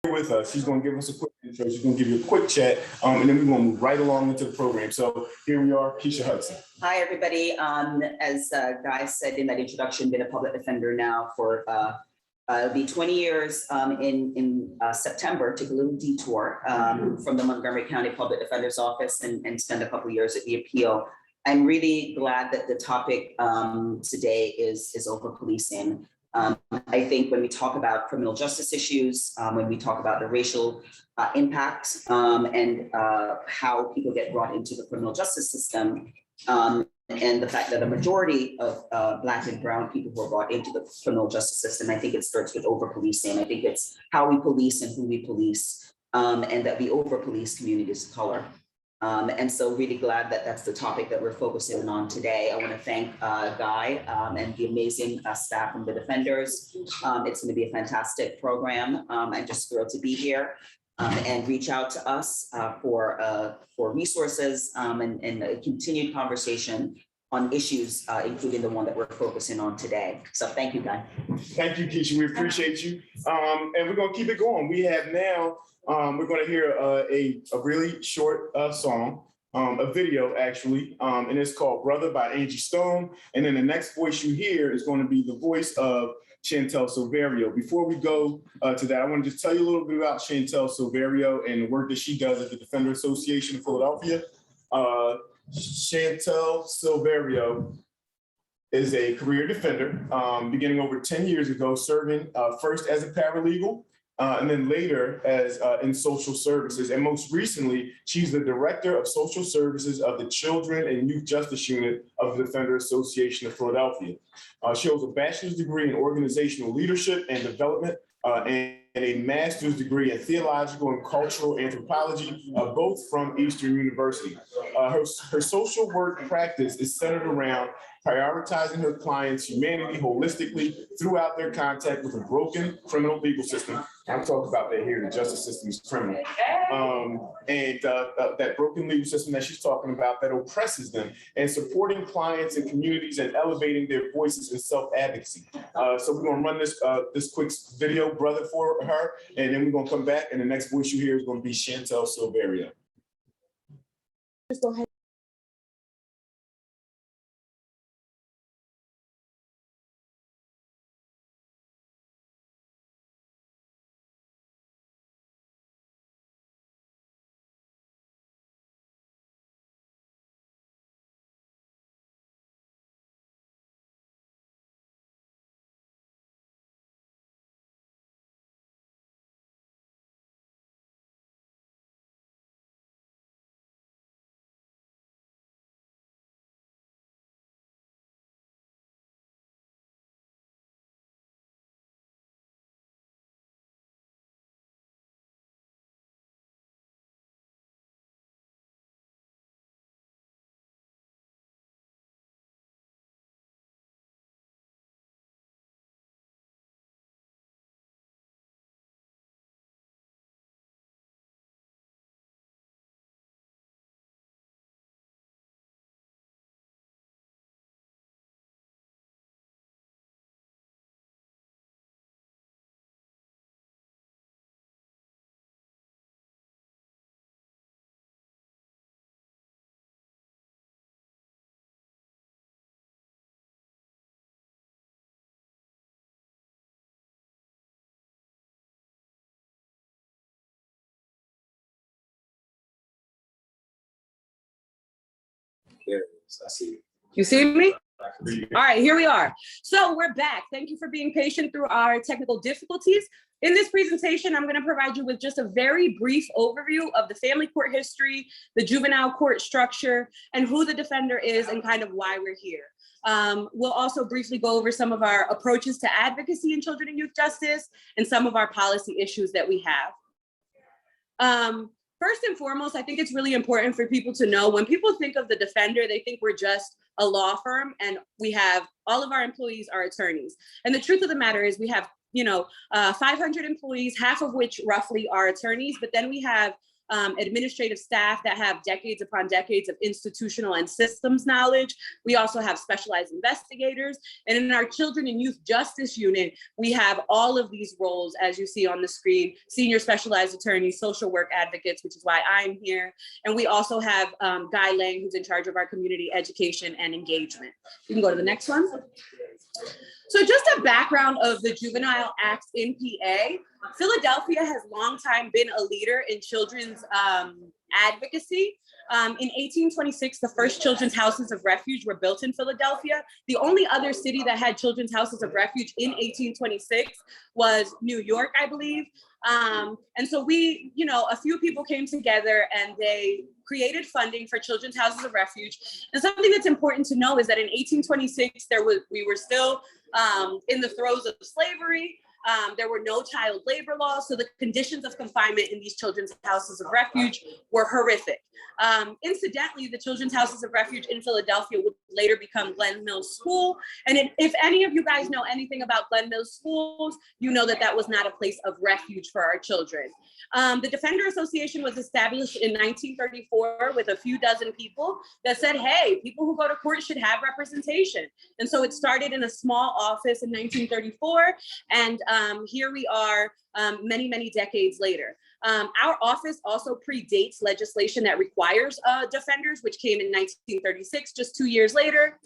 with us. She's going to give us a quick intro. She's going to give you a quick chat, and then we're going to move right along into the program. So here we are, Keisha Hudson. Hi, everybody. As Guy said in that introduction, been a public defender now for it'll be 20 years in September. Took a little detour from the Montgomery County Public Defender's Office and spent a couple of years at the appeal. I'm really glad that the topic today is over policing. I think when we talk about criminal justice issues, when we talk about the racial impact and how people get brought into the criminal justice system, and the fact that a majority of Black and Brown people who are brought into the criminal justice system, I think it starts with over-policing. I think it's how we police and who we police, and that we over-police communities of color. And so really glad that that's the topic that we're focusing on today. I want to thank Guy and the amazing staff from the Defenders. It's going to be a fantastic program. I'm just thrilled to be here and reach out to us for resources and a continued conversation on issues, including the one that we're focusing on today. So thank you, Guy. Thank you, Keisha. We appreciate you. And we're going to keep it going. We have now, we're going to hear a really short song, a video actually, and it's called Brother by Angie Stone. And then the next voice you hear is going to be the voice of Chantel Silverio. Before we go to that, I want to just tell you a little bit about Chantel Silverio and the work that she does at the Defender Association of Philadelphia. Chantel Silverio is a career defender, beginning over 10 years ago, serving first as a paralegal, and then later as in social services. And most recently, she's the Director of Social Services of the Children and Youth Justice Unit of the Defender Association of Philadelphia. She holds a bachelor's degree in organizational leadership and development and a master's degree in theological and cultural anthropology, both from Eastern University. Her social work practice is centered around prioritizing her clients' humanity holistically throughout their contact with a broken criminal legal system. I'm talking about that here, the justice system is criminal. And that broken legal system that she's talking about that oppresses them, and supporting clients and communities and elevating their voices in self-advocacy. So we're gonna run this quick video, Brother, for her, and then we're gonna come back, and the next voice you hear is gonna be Chantel Silverio. Just go ahead. There it is. I see it. You see me? All right, here we are. So we're back. Thank you for being patient through our technical difficulties. In this presentation, I'm going to provide you with just a very brief overview of the family court history, the juvenile court structure, and who the defender is and kind of why we're here. We'll also briefly go over some of our approaches to advocacy in children and youth justice and some of our policy issues that we have. First and foremost, I think it's really important for people to know when people think of the defender, they think we're just a law firm and we have all of our employees are attorneys. And the truth of the matter is we have 500 employees, half of which roughly are attorneys, but then we have administrative staff that have decades upon decades of institutional and systems knowledge. We also have specialized investigators. And in our Children and Youth Justice Unit, we have all of these roles, as you see on the screen: senior specialized attorneys, social work advocates, which is why I'm here. And we also have Guy Lang, who's in charge of our community education and engagement. You can go to the next one. So just a background of the Juvenile Act in PA. Philadelphia has long time been a leader in children's advocacy. In 1826, the first children's houses of refuge were built in Philadelphia. The only other city that had children's houses of refuge in 1826 was New York, I believe. And so we, a few people came together and they created funding for children's houses of refuge. And something that's important to know is that in 1826, we were still in the throes of slavery. There were no child labor laws, so the conditions of confinement in these children's houses of refuge were horrific. Incidentally, the children's houses of refuge in Philadelphia would later become Glen Mills School. And if any of you guys know anything about Glen Mills schools, you know that that was not a place of refuge for our children. The Defender Association was established in 1934 with a few dozen people that said, hey, people who go to court should have representation. And so it started in a small office in 1934. And here we are many, many decades later. Our office also predates legislation that requires defenders, which came in 1936, just 2 years later.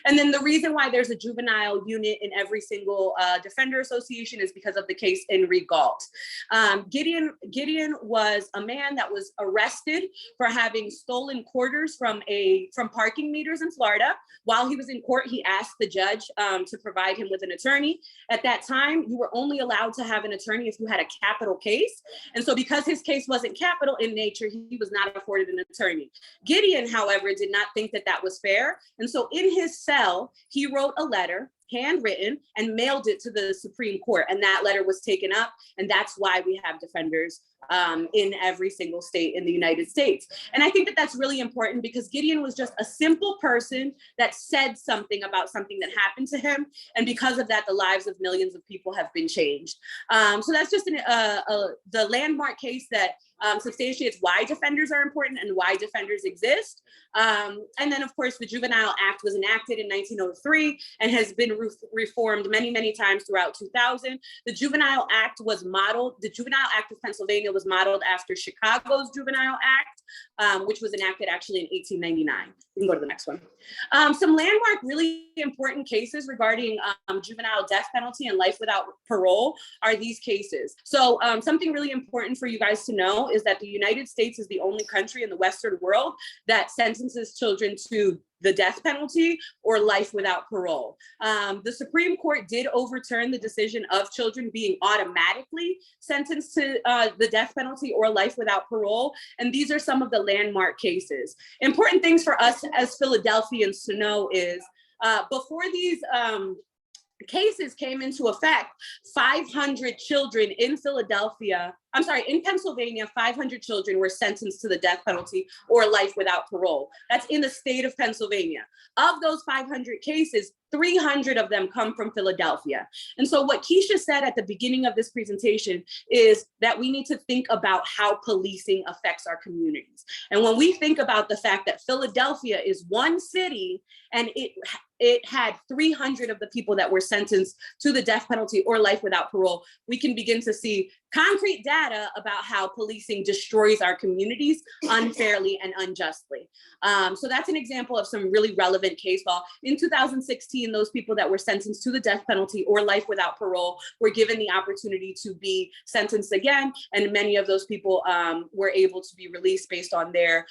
And then the reason why there's a juvenile unit in every single Defender Association is because of the case in Galt. Gideon was a man that was arrested for having stolen quarters from parking meters in Florida. While he was in court, he asked the judge to provide him with an attorney. At that time, you were only allowed to have an attorney if you had a capital case. And so because his case wasn't capital in nature, he was not afforded an attorney. Gideon, however, did not think that that was fair. And so in his cell, he wrote a letter, handwritten, and mailed it to the Supreme Court. And that letter was taken up. And that's why we have defenders in every single state in the United States. And I think that that's really important because Gideon was just a simple person that said something about something that happened to him. And because of that, the lives of millions of people have been changed. So that's just the landmark case that substantiates why defenders are important and why defenders exist. And then, of course, the Juvenile Act was enacted in 1903 and has been reformed many, many times throughout 2000. The Juvenile Act of Pennsylvania was modeled after Chicago's Juvenile Act, which was enacted actually in 1899. We can go to the next one. Some landmark, really important cases regarding juvenile death penalty and life without parole are these cases. So something really important for you guys to know is that the United States is the only country in the Western world that sentences children to the death penalty or life without parole. The Supreme Court did overturn the decision of children being automatically sentenced to the death penalty or life without parole. And these are some of the landmark cases. Important things for us as Philadelphians to know is before these cases came into effect, 500 children in Pennsylvania, 500 children were sentenced to the death penalty or life without parole. That's in the state of Pennsylvania. Of those 500 cases, 300 of them come from Philadelphia. And so what Keisha said at the beginning of this presentation is that we need to think about how policing affects our communities. And when we think about the fact that Philadelphia is one city and it had 300 of the people that were sentenced to the death penalty or life without parole, we can begin to see concrete data about how policing destroys our communities unfairly and unjustly. So that's an example of some really relevant case law. In 2016, those people that were sentenced to the death penalty or life without parole were given the opportunity to be sentenced again. And many of those people were able to be released based on their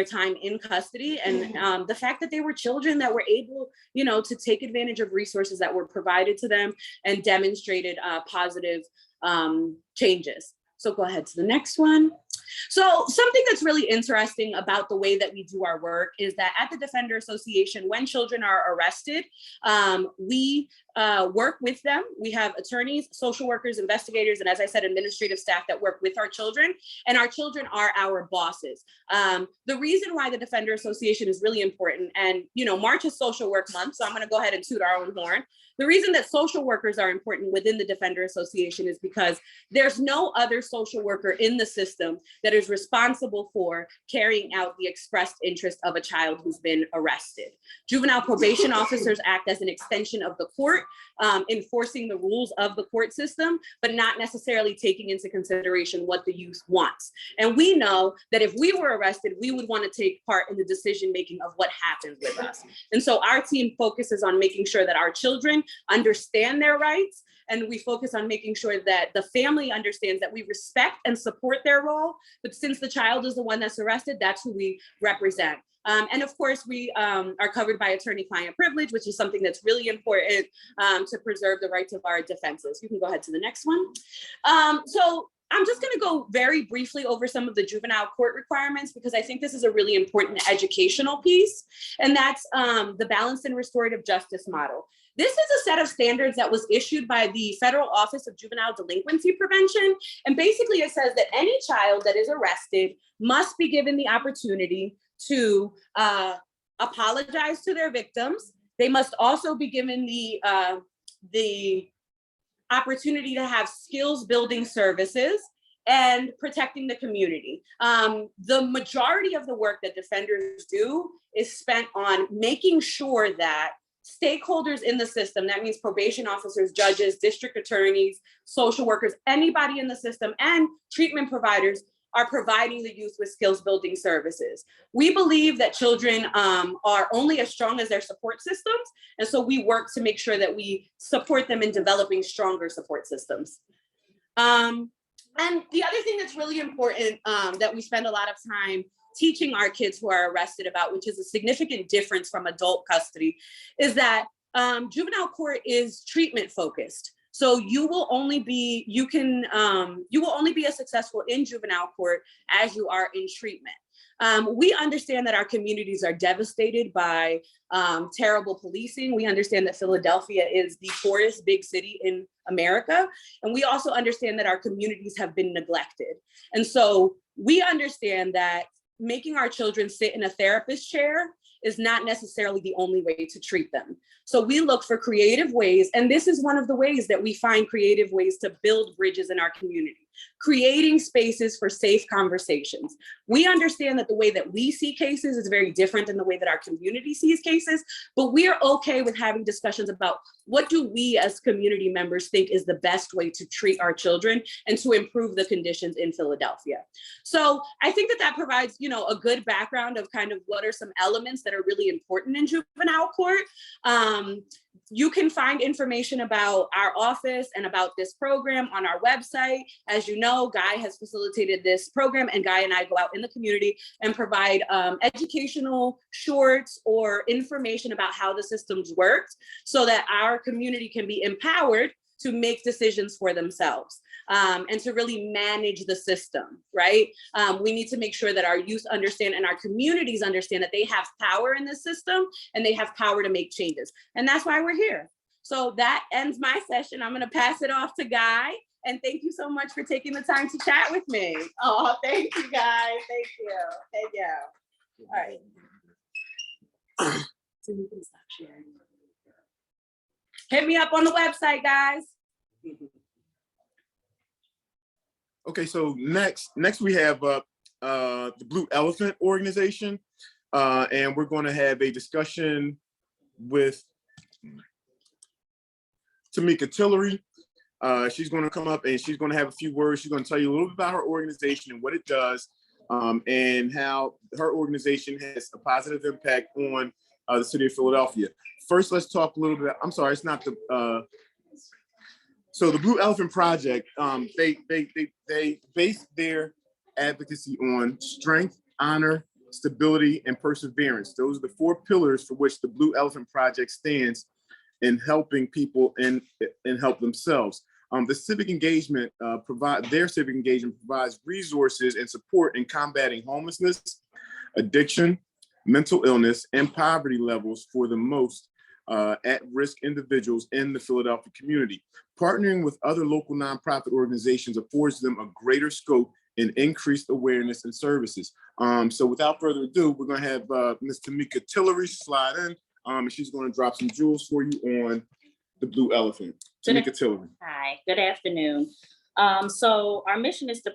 time in custody and the fact that they were children that were able, to take advantage of resources that were provided to them and demonstrated positive changes. So go ahead to the next one. So something that's really interesting about the way that we do our work is that at the Defender Association, when children are arrested, we work with them. We have attorneys, social workers, investigators, and as I said, administrative staff that work with our children, and our children are our bosses. The reason why the Defender Association is really important, and March is Social Work Month, so I'm going to go ahead and toot our own horn. The reason that social workers are important within the Defender Association is because there's no other social worker in the system that is responsible for carrying out the expressed interest of a child who's been arrested. Juvenile probation officers act as an extension of the court, enforcing the rules of the court system, but not necessarily taking into consideration what the youth wants. And we know that if we were arrested, we would want to take part in the decision-making of what happens with us. And so our team focuses on making sure that our children understand their rights, and we focus on making sure that the family understands that we respect and support their role. But since the child is the one that's arrested, that's who we represent. And of course, we are covered by attorney-client privilege, which is something that's really important to preserve the rights of our defenses. You can go ahead to the next one. So I'm just going to go very briefly over some of the juvenile court requirements, because I think this is a really important educational piece, and that's the balanced and restorative justice model. This is a set of standards that was issued by the Federal Office of Juvenile Delinquency Prevention. And basically it says that any child that is arrested must be given the opportunity to apologize to their victims. They must also be given the opportunity to have skills building services and protecting the community. The majority of the work that defenders do is spent on making sure that stakeholders in the system, that means probation officers, judges, district attorneys, social workers, anybody in the system, and treatment providers are providing the youth with skills building services. We believe that children are only as strong as their support systems. And so we work to make sure that we support them in developing stronger support systems. And the other thing that's really important that we spend a lot of time teaching our kids who are arrested about, which is a significant difference from adult custody, is that juvenile court is treatment focused. So you will only be as successful in juvenile court as you are in treatment. We understand that our communities are devastated by terrible policing. We understand that Philadelphia is the poorest big city in America. And we also understand that our communities have been neglected. And so we understand that making our children sit in a therapist chair is not necessarily the only way to treat them. So we look for creative ways, and this is one of the ways that we find creative ways to build bridges in our community, creating spaces for safe conversations. We understand that the way that we see cases is very different than the way that our community sees cases, but we are okay with having discussions about what do we as community members think is the best way to treat our children and to improve the conditions in Philadelphia. So I think that provides, a good background of kind of what are some elements that are really important in juvenile court. You can find information about our office and about this program on our website. As you know, Guy has facilitated this program, and Guy and I go out in the community and provide educational shorts or information about how the systems work so that our community can be empowered to make decisions for themselves and to really manage the system, right? We need to make sure that our youth understand and our communities understand that they have power in the system and they have power to make changes. And that's why we're here. So that ends my session. I'm gonna pass it off to Guy. And thank you so much for taking the time to chat with me. Oh, thank you, guys. Thank you. Thank you. All right. So you can stop sharing. Hit me up on the website, guys. Okay, so next we have the Blue Elephant organization, and we're going to have a discussion with Tamika Tillery. She's going to come up and she's going to have a few words. She's going to tell you a little bit about her organization and what it does, and how her organization has a positive impact on the city of Philadelphia. First, let's talk a little bit. I'm sorry, it's not the. So the Blue Elephant Project, they base their advocacy on strength, honor, stability, and perseverance. Those are the 4 pillars for which the Blue Elephant Project stands in helping people and help themselves. Their civic engagement provides resources and support in combating homelessness, addiction, mental illness, and poverty levels for the most at-risk individuals in the Philadelphia community. Partnering with other local nonprofit organizations affords them a greater scope and increased awareness and services. So without further ado, we're going to have Ms. Tamika Tillery slide in, and she's going to drop some jewels for you on the Blue Elephant. Tamika Tillery. Hi, good afternoon. So our mission is to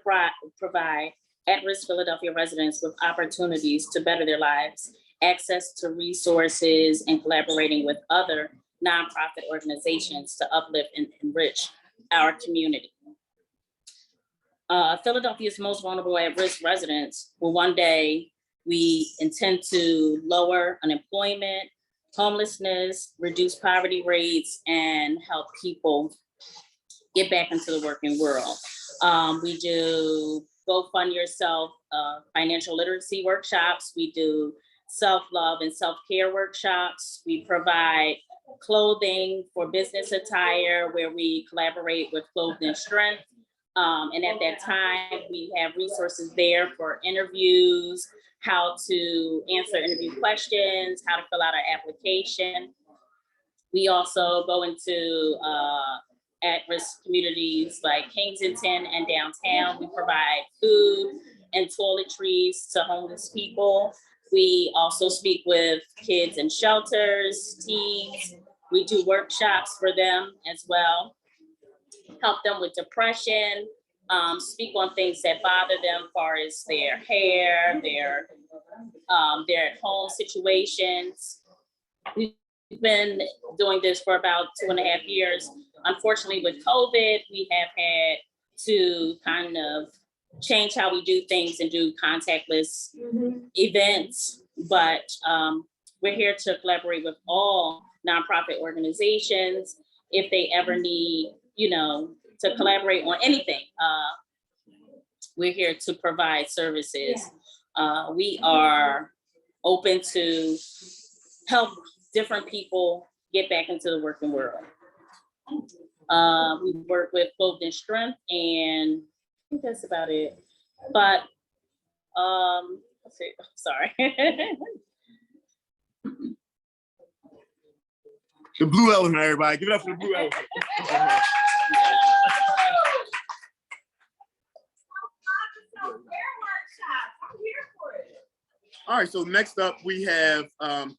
provide at-risk Philadelphia residents with opportunities to better their lives, access to resources, and collaborating with other nonprofit organizations to uplift and enrich our community. Philadelphia's most vulnerable at-risk residents will one day, we intend to lower unemployment, homelessness, reduce poverty rates, and help people get back into the working world. We do Go Fund Yourself financial literacy workshops. We do self-love and self-care workshops. We provide clothing for business attire where we collaborate with Clothing Strength. And at that time, we have resources there for interviews, how to answer interview questions, how to fill out an application. We also go into at-risk communities like Kensington and downtown. We provide food and toiletries to homeless people. We also speak with kids in shelters, teens. We do workshops for them as well. Help them with depression, speak on things that bother them as far as their hair, their at-home situations. We've been doing this for about 2.5 years. Unfortunately, with COVID, we have had to kind of change how we do things and do contactless events, but we're here to collaborate with all nonprofit organizations if they ever need, to collaborate on anything. We're here to provide services. We are open to help different people get back into the working world. We work with Clothing Strength, and I think that's about it. But let's see, sorry. The Blue Elephant, everybody. Give it up for the Blue Elephant. All right, so next up we have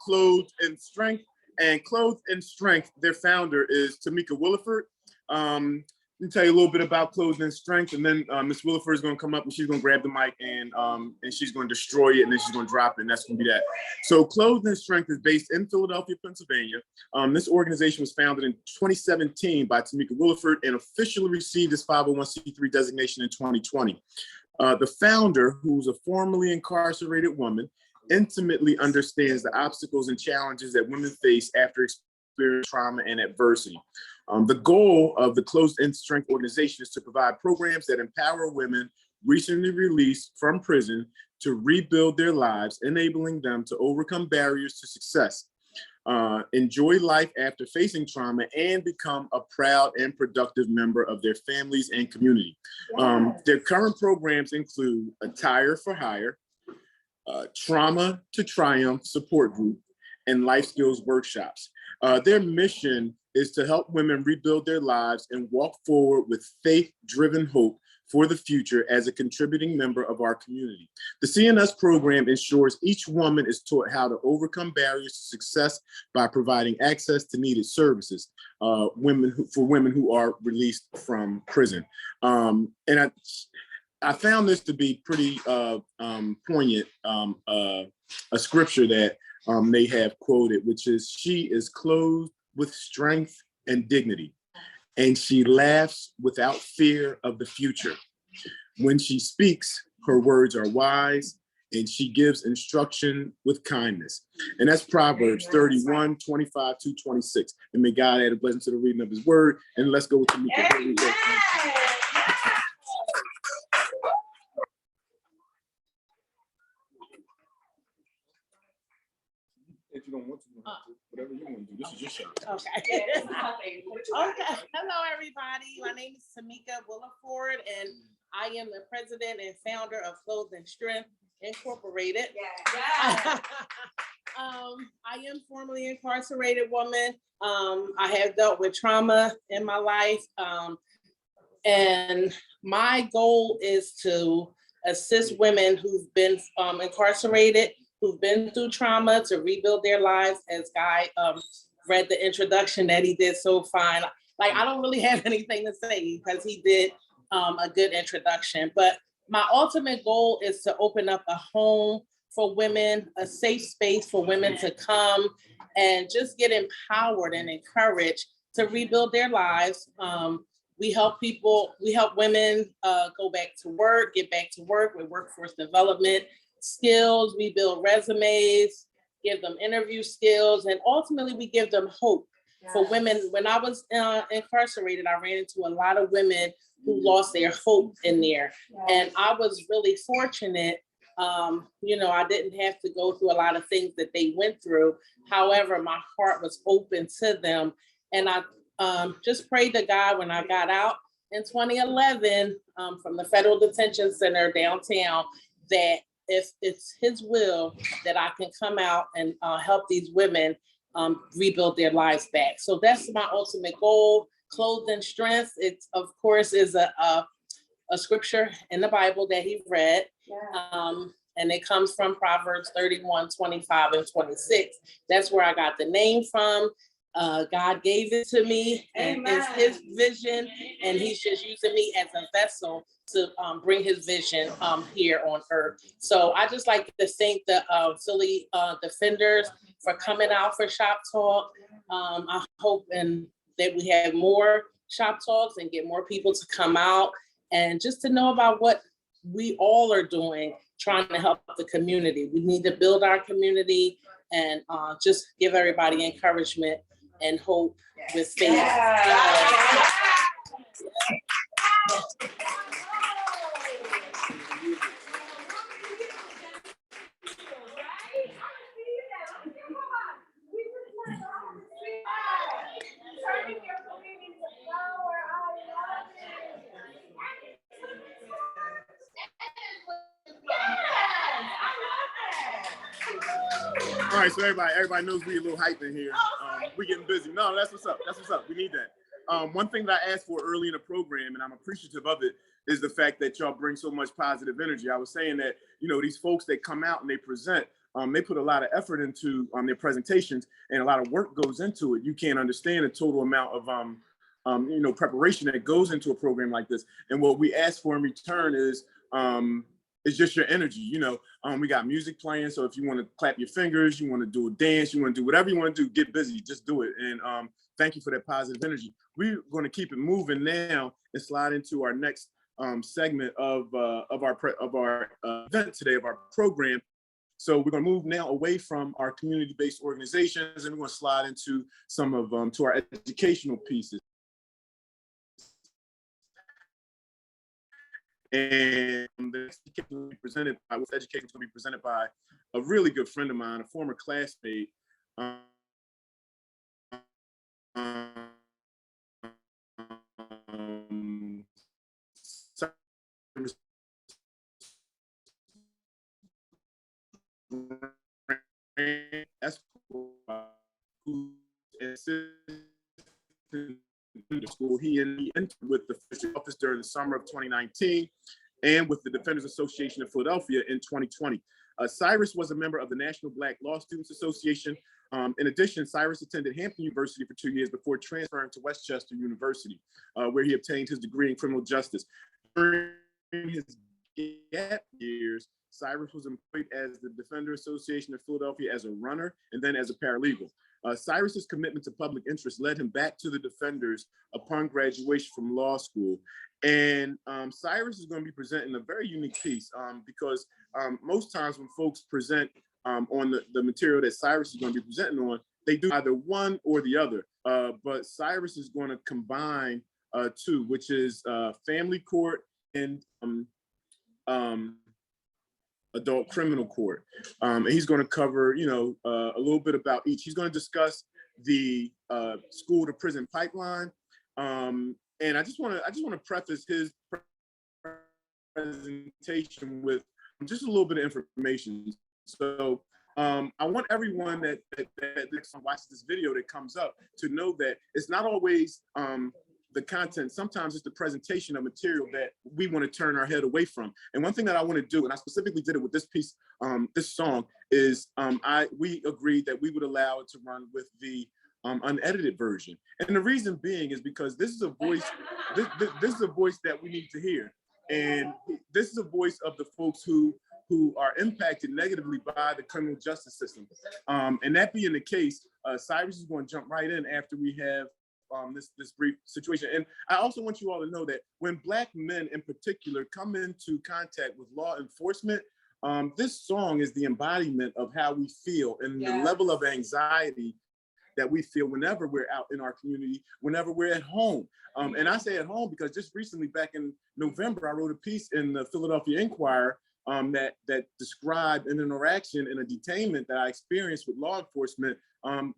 Clothed in Strength. And Clothed in Strength, their founder is Tamika Williford. Let me tell you a little bit about Clothed in Strength, and then Ms. Williford is going to come up and she's going to grab the mic and she's going to destroy it, and then she's going to drop it, and that's going to be that. So Clothed in Strength is based in Philadelphia, Pennsylvania. This organization was founded in 2017 by Tamika Williford and officially received its 501c3 designation in 2020. The founder, who's a formerly incarcerated woman, intimately understands the obstacles and challenges that women face after experiencing trauma and adversity. The goal of the Clothed in Strength organization is to provide programs that empower women recently released from prison to rebuild their lives, enabling them to overcome barriers to success, enjoy life after facing trauma, and become a proud and productive member of their families and community. Their current programs include Attire for Hire, Trauma to Triumph support group, and life skills workshops. Their mission is to help women rebuild their lives and walk forward with faith-driven hope for the future as a contributing member of our community. The CNS program ensures each woman is taught how to overcome barriers to success by providing access to needed services for women who are released from prison. And I found this to be pretty poignant, a scripture that they have quoted, which is, "She is clothed with strength and dignity, and she laughs without fear of the future. When she speaks, her words are wise, and she gives instruction with kindness." And that's Proverbs 31:25-26. And may God add a blessing to the reading of his word. And let's go with the meeting. If you don't want to, whatever you want to do, this is your show. Okay. Okay. Hello, everybody. My name is Tamika Williford, and I am the president and founder of Clothing Strength Incorporated. I am formerly incarcerated woman. I have dealt with trauma in my life. And my goal is to assist women who've been incarcerated, who've been through trauma, to rebuild their lives. As Guy read the introduction that he did so fine. Like, I don't really have anything to say because he did a good introduction. But my ultimate goal is to open up a home for women, a safe space for women to come and just get empowered and encouraged to rebuild their lives. We help women go back to work, get back to work with workforce development skills. We build resumes, give them interview skills, and ultimately we give them hope for women. When I was incarcerated, I ran into a lot of women who lost their hope in there. And I was really fortunate. I didn't have to go through a lot of things that they went through. However, my heart was open to them. And I just prayed to God when I got out in 2011 from the Federal Detention Center downtown, that if it's His will, that I can come out and help these women rebuild their lives back. So that's my ultimate goal. Clothed in strength. It, of course, is a scripture in the Bible that he read. And it comes from Proverbs 31, 25, and 26. That's where I got the name from. God gave it to me, and it's His vision, and He's just using me as a vessel to bring His vision here on earth. So I just like to thank the Philly Defenders for coming out for Shop Talk. I hope that we have more Shop Talks and get more people to come out and just to know about what we all are doing, trying to help the community. We need to build our community and just give everybody encouragement and hope with faith. All right, so everybody knows we a little hype in here. We getting busy. No, that's what's up. That's what's up. We need that. One thing that I asked for early in the program, and I'm appreciative of it, is the fact that y'all bring so much positive energy. I was saying that, these folks that come out and they present, they put a lot of effort into their presentations, and a lot of work goes into it. You can't understand the total amount of preparation that goes into a program like this. And what we ask for in return is it's just your energy. We got music playing. So if you want to clap your fingers, you want to do a dance, you want to do whatever you want to do, get busy, just do it. And thank you for that positive energy. We're going to keep it moving now and slide into our next segment of our event today, of our program. So we're going to move now away from our community-based organizations, and we're going to slide into some of to our educational pieces. And this will be presented by, with education will be presented by a really good friend of mine, a former classmate. Who school. He entered with the office during the summer of 2019 and with the Defenders Association of Philadelphia in 2020. Cyrus was a member of the National Black Law Students Association. In addition, Cyrus attended Hampton University for 2 years before transferring to Westchester University, where he obtained his degree in criminal justice. During his gap years, Cyrus was employed as the Defender Association of Philadelphia as a runner and then as a paralegal. Cyrus's commitment to public interest led him back to the Defenders upon graduation from law school. And Cyrus is going to be presenting a very unique piece because most times when folks present on the material that Cyrus is going to be presenting on, they do either one or the other. But Cyrus is going to combine two, which is family court and adult criminal court. And he's going to cover, a little bit about each. He's going to discuss the school to prison pipeline. And I just want to preface his presentation with just a little bit of information. So I want everyone that watches this video that comes up to know that it's not always the content. Sometimes it's the presentation of material that we want to turn our head away from. And one thing that I want to do, and I specifically did it with this piece, this song, is we agreed that we would allow it to run with the unedited version. And the reason being is because this is a voice, this is a voice that we need to hear. And this is a voice of the folks who are impacted negatively by the criminal justice system. And that being the case, Cyrus is going to jump right in after we have this brief situation. And I also want you all to know that when Black men in particular come into contact with law enforcement, this song is the embodiment of how we feel and the level of anxiety that we feel whenever we're out in our community, whenever we're at home. And I say at home because just recently, back in November, I wrote a piece in the Philadelphia Inquirer that described an interaction and a detainment that I experienced with law enforcement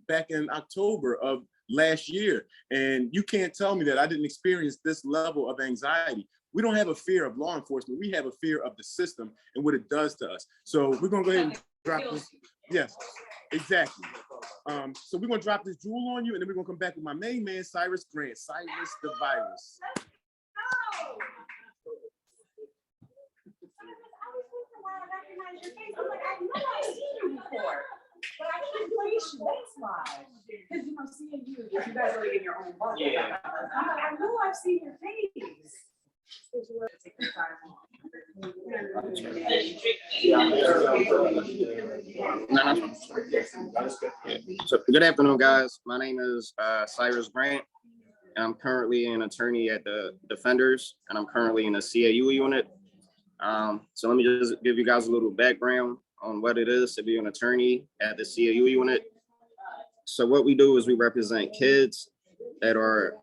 back in October of last year. And you can't tell me that I didn't experience this level of anxiety. We don't have a fear of law enforcement. We have a fear of the system and what it does to us. So we're gonna go ahead and drop this. Yes, exactly. So we're gonna drop this jewel on you, and then we're gonna come back with my main man, Cyrus Grant, Cyrus the Virus. Recognize your face. I'm like, I know I've seen you before, but I can't place you. That's why. Because seeing you, you guys are in your own bubble. Yeah. I'm like, I know I've seen your face. So good afternoon, guys. My name is Cyrus Grant. I'm currently an attorney at the Defenders, and I'm currently in the CAU unit. So let me just give you guys a little background on what it is to be an attorney at the CAU unit. So what we do is we represent kids that are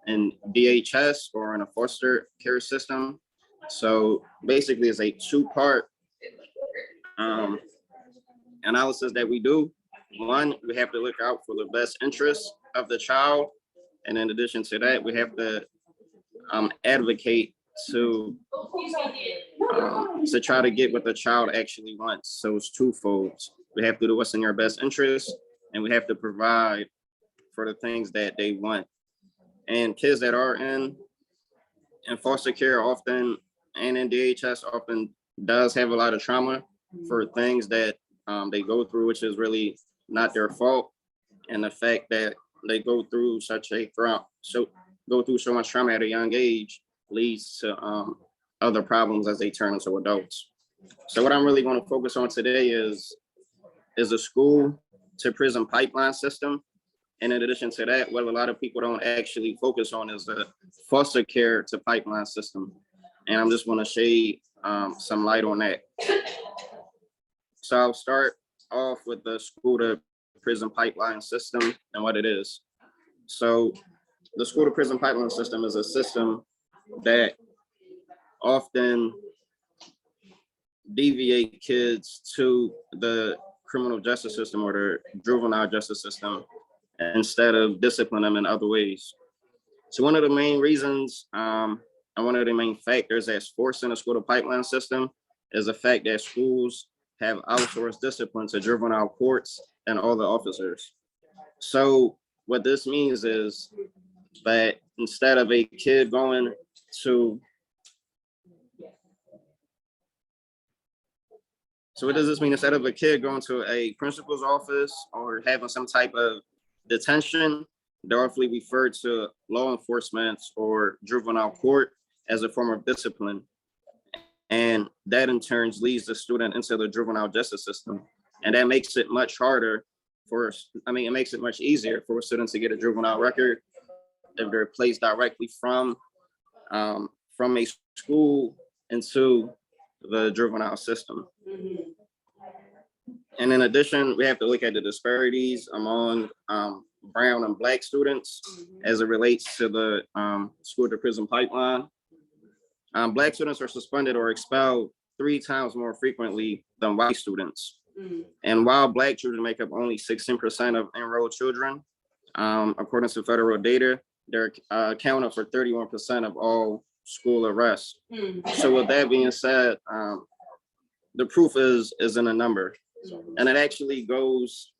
in DHS or in a foster care system. So basically it's a two-part analysis that we do. One, we have to look out for the best interests of the child. And in addition to that, we have to advocate to try to get what the child actually wants. So it's twofold. We have to do what's in their best interest, and we have to provide for the things that they want. And kids that are in foster care often, and in DHS often does have a lot of trauma for things that they go through, which is really not their fault. And the fact that they go through so much trauma at a young age leads to other problems as they turn into adults. So what I'm really going to focus on today is a school to prison pipeline system. And in addition to that, what a lot of people don't actually focus on is the foster care to pipeline system. And I'm just going to shade some light on that. So I'll start off with the school to prison pipeline system and what it is. So the school to prison pipeline system is a system that often deviate kids to the criminal justice system or the juvenile justice system instead of discipline them in other ways. So one of the main reasons and one of the main factors that's forcing the school to pipeline system is the fact that schools have outsourced discipline to juvenile courts and all the officers. So what this means is that instead of a kid going to, so what does this mean? Instead of a kid going to a principal's office or having some type of detention, they're often referred to law enforcement or juvenile court as a form of discipline. And that in turn leads the student into the juvenile justice system. And that makes it much harder it makes it much easier for students to get a juvenile record if they're placed directly from a school into the juvenile system. Mm-hmm. And in addition, we have to look at the disparities among brown and Black students as it relates to the school to prison pipeline. Black students are suspended or expelled 3 times more frequently than white students. Mm. And while Black children make up only 16% of enrolled children, according to federal data, they're accounted for 31% of all school arrests. Mm. So with that being said, the proof is in a number. And it actually goes,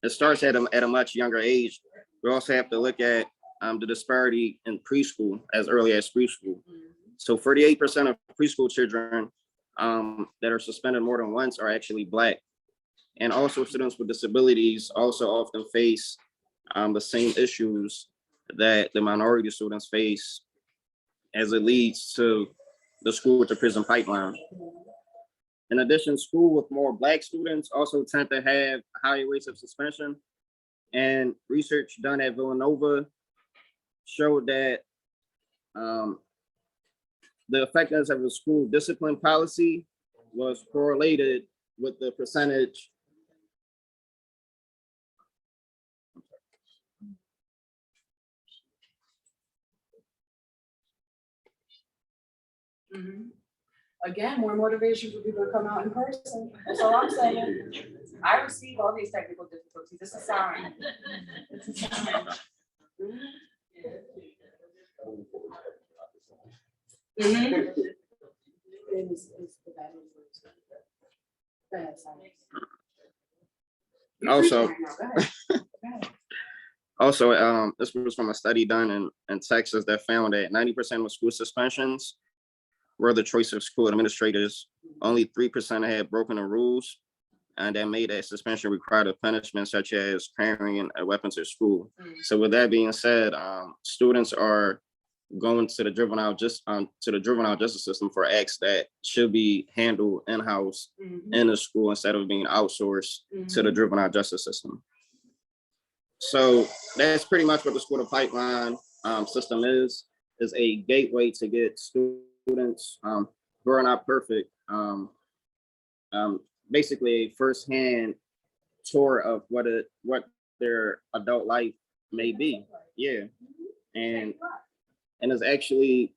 it starts at a much younger age. We also have to look at the disparity in preschool as early as preschool. So 48% of preschool children that are suspended more than once are actually Black. And also students with disabilities also often face the same issues that the minority students face, as it leads to the school to prison pipeline. In addition, school with more Black students also tend to have higher rates of suspension. And research done at Villanova showed that the effectiveness of the school discipline policy was correlated with the percentage Again, more motivation for people to come out in person. That's all I'm saying. I receive all these technical difficulties. It's a sign. It's a sign. also. Also, this was from a study done in Texas that found that 90% of school suspensions were the choice of school administrators. Only 3% had broken the rules, and that made that suspension required a punishment such as carrying a weapon to school. So with that being said, students are going to the juvenile justice system for acts that should be handled in-house in the school instead of being outsourced to the juvenile justice system. So that's pretty much what the school to pipeline system is a gateway to get students who are not perfect, basically a firsthand tour of what their adult life may be. Yeah, and it's actually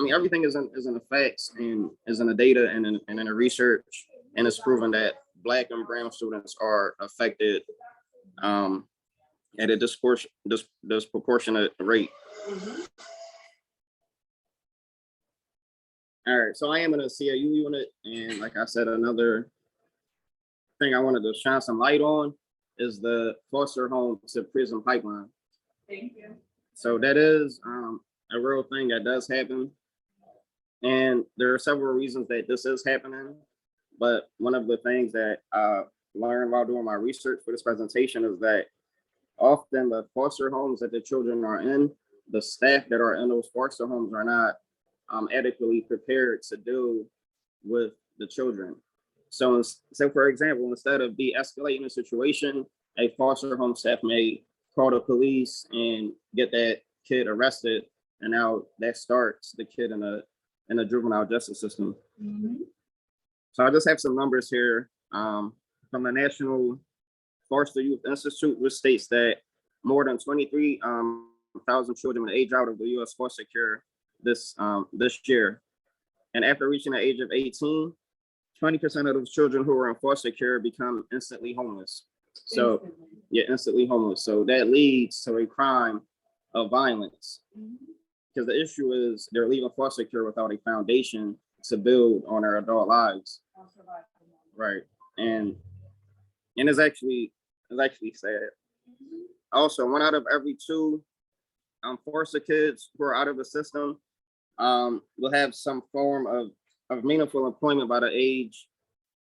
everything is in the facts and is in the data and in the research, and it's proven that Black and brown students are affected at a disproportionate rate. All right, so I am in a CAU unit, and like I said, another thing I wanted to shine some light on is the foster home to prison pipeline. Thank you. So that is a real thing that does happen, and there are several reasons that this is happening. But one of the things that I learned while doing my research for this presentation is that often the foster homes that the children are in, the staff that are in those foster homes are not adequately prepared to deal with the children. So for example, instead of de-escalating the situation, a foster home staff may call the police and get that kid arrested, and now that starts the kid in a juvenile justice system. So I just have some numbers here from the National Foster Youth Institute, which states that more than 23,000 children will age out of the U.S. foster care this year. And after reaching the age of 18, 20% of those children who are in foster care become instantly homeless. So instantly homeless. So that leads to a crime of violence. Because the issue is they're leaving foster care without a foundation to build on their adult lives. Right. And it's actually sad. Also, 1 out of every 2 foster kids who are out of the system will have some form of meaningful employment by the age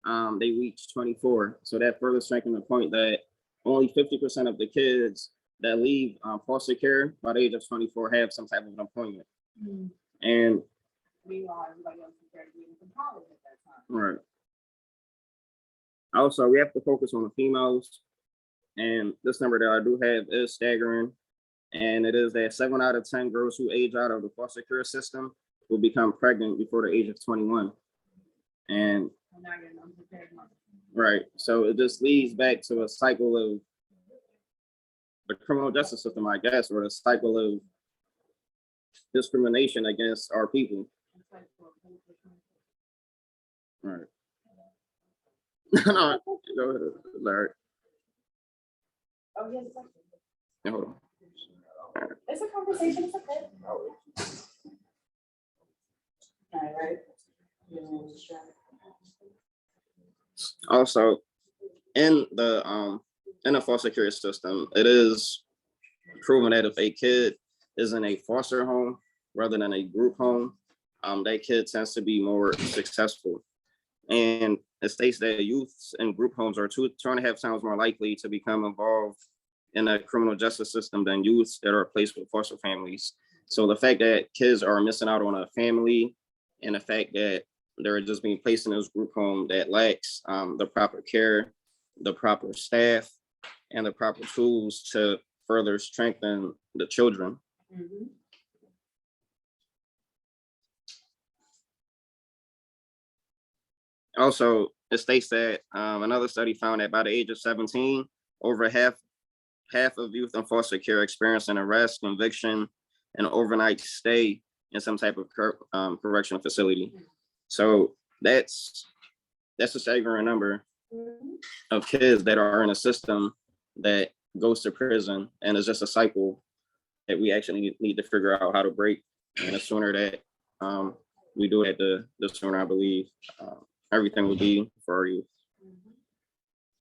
they reach 24. So that further strengthens the point that only 50% of the kids that leave foster care by the age of 24 have some type of employment. And meanwhile, everybody else is graduating from college at that time. right. Also, we have to focus on the females. And this number that I do have is staggering. And it is that 7 out of 10 girls who age out of the foster care system will become pregnant before the age of 21. And right. So it just leads back to a cycle of the criminal justice system, I guess, or a cycle of discrimination against our people. Right. No, go ahead, Larry. Oh, yes. Hold on. It's a conversation. It's okay. All right. Also, in the foster care system, it is proven that if a kid is in a foster home rather than a group home, that kid tends to be more successful. And it states that youths in group homes are 2.5 times more likely to become involved in the criminal justice system than youths that are placed with foster families. So the fact that kids are missing out on a family and the fact that they're just being placed in this group home that lacks the proper care, the proper staff, and the proper tools to further strengthen the children. Mhm. Also, it states that another study found that by the age of 17, over half of youth in foster care experience an arrest, conviction, and overnight stay in some type of correctional facility. So that's a staggering number of kids that are in a system that goes to prison, and it's just a cycle that we actually need to figure out how to break. And the sooner that we do it, the sooner I believe everything will be for our youth.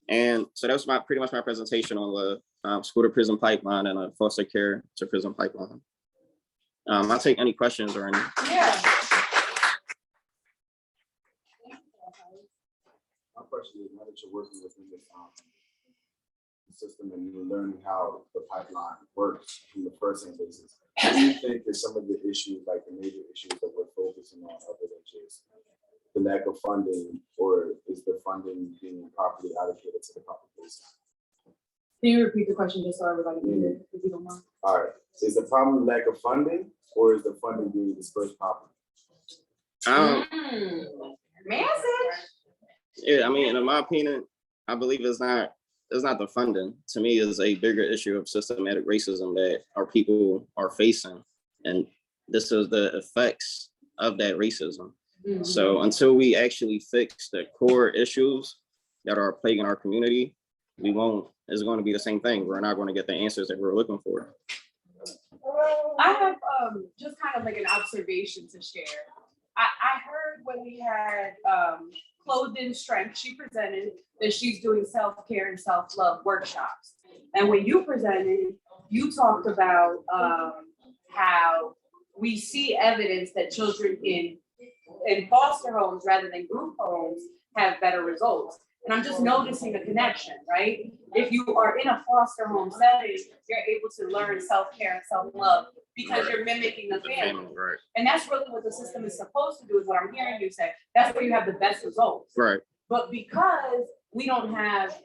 And so that was pretty much my presentation on the school to prison pipeline and a foster care to prison pipeline. I'll take any questions or any. Yeah. My question is, now that you're working within this system and you're learning how the pipeline works from the first-hand basis, what do you think is some of the issues, like the major issues that we're focusing on, other than just the lack of funding, or is the funding being properly allocated to the proper places? Can you repeat the question just so everybody can hear, if you don't mind? All right, so is the problem lack of funding, or is the funding being dispersed properly? Message. Yeah, I mean, in my opinion, I believe it's not the funding. To me, it's a bigger issue of systematic racism that our people are facing. And this is the effects of that racism. Mm-hmm. So until we actually fix the core issues that are plaguing our community, it's going to be the same thing. We're not going to get the answers that we're looking for. I have just kind of like an observation to share. I heard when we had Clothed in Strength, she presented that she's doing self-care and self-love workshops. And when you presented, you talked about how we see evidence that children in foster homes rather than group homes have better results. And I'm just noticing a connection, right? If you are in a foster home setting, you're able to learn self-care and self-love because you're mimicking the family. Right. And that's really what the system is supposed to do, is what I'm hearing you say. That's where you have the best results. Right. But because we don't have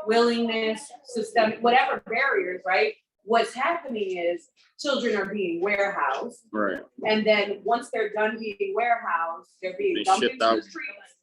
willingness, systemic, whatever barriers, right? What's happening is children are being warehoused. Right. And then once they're done being warehoused, they're being They dumped shipped into out. the streets.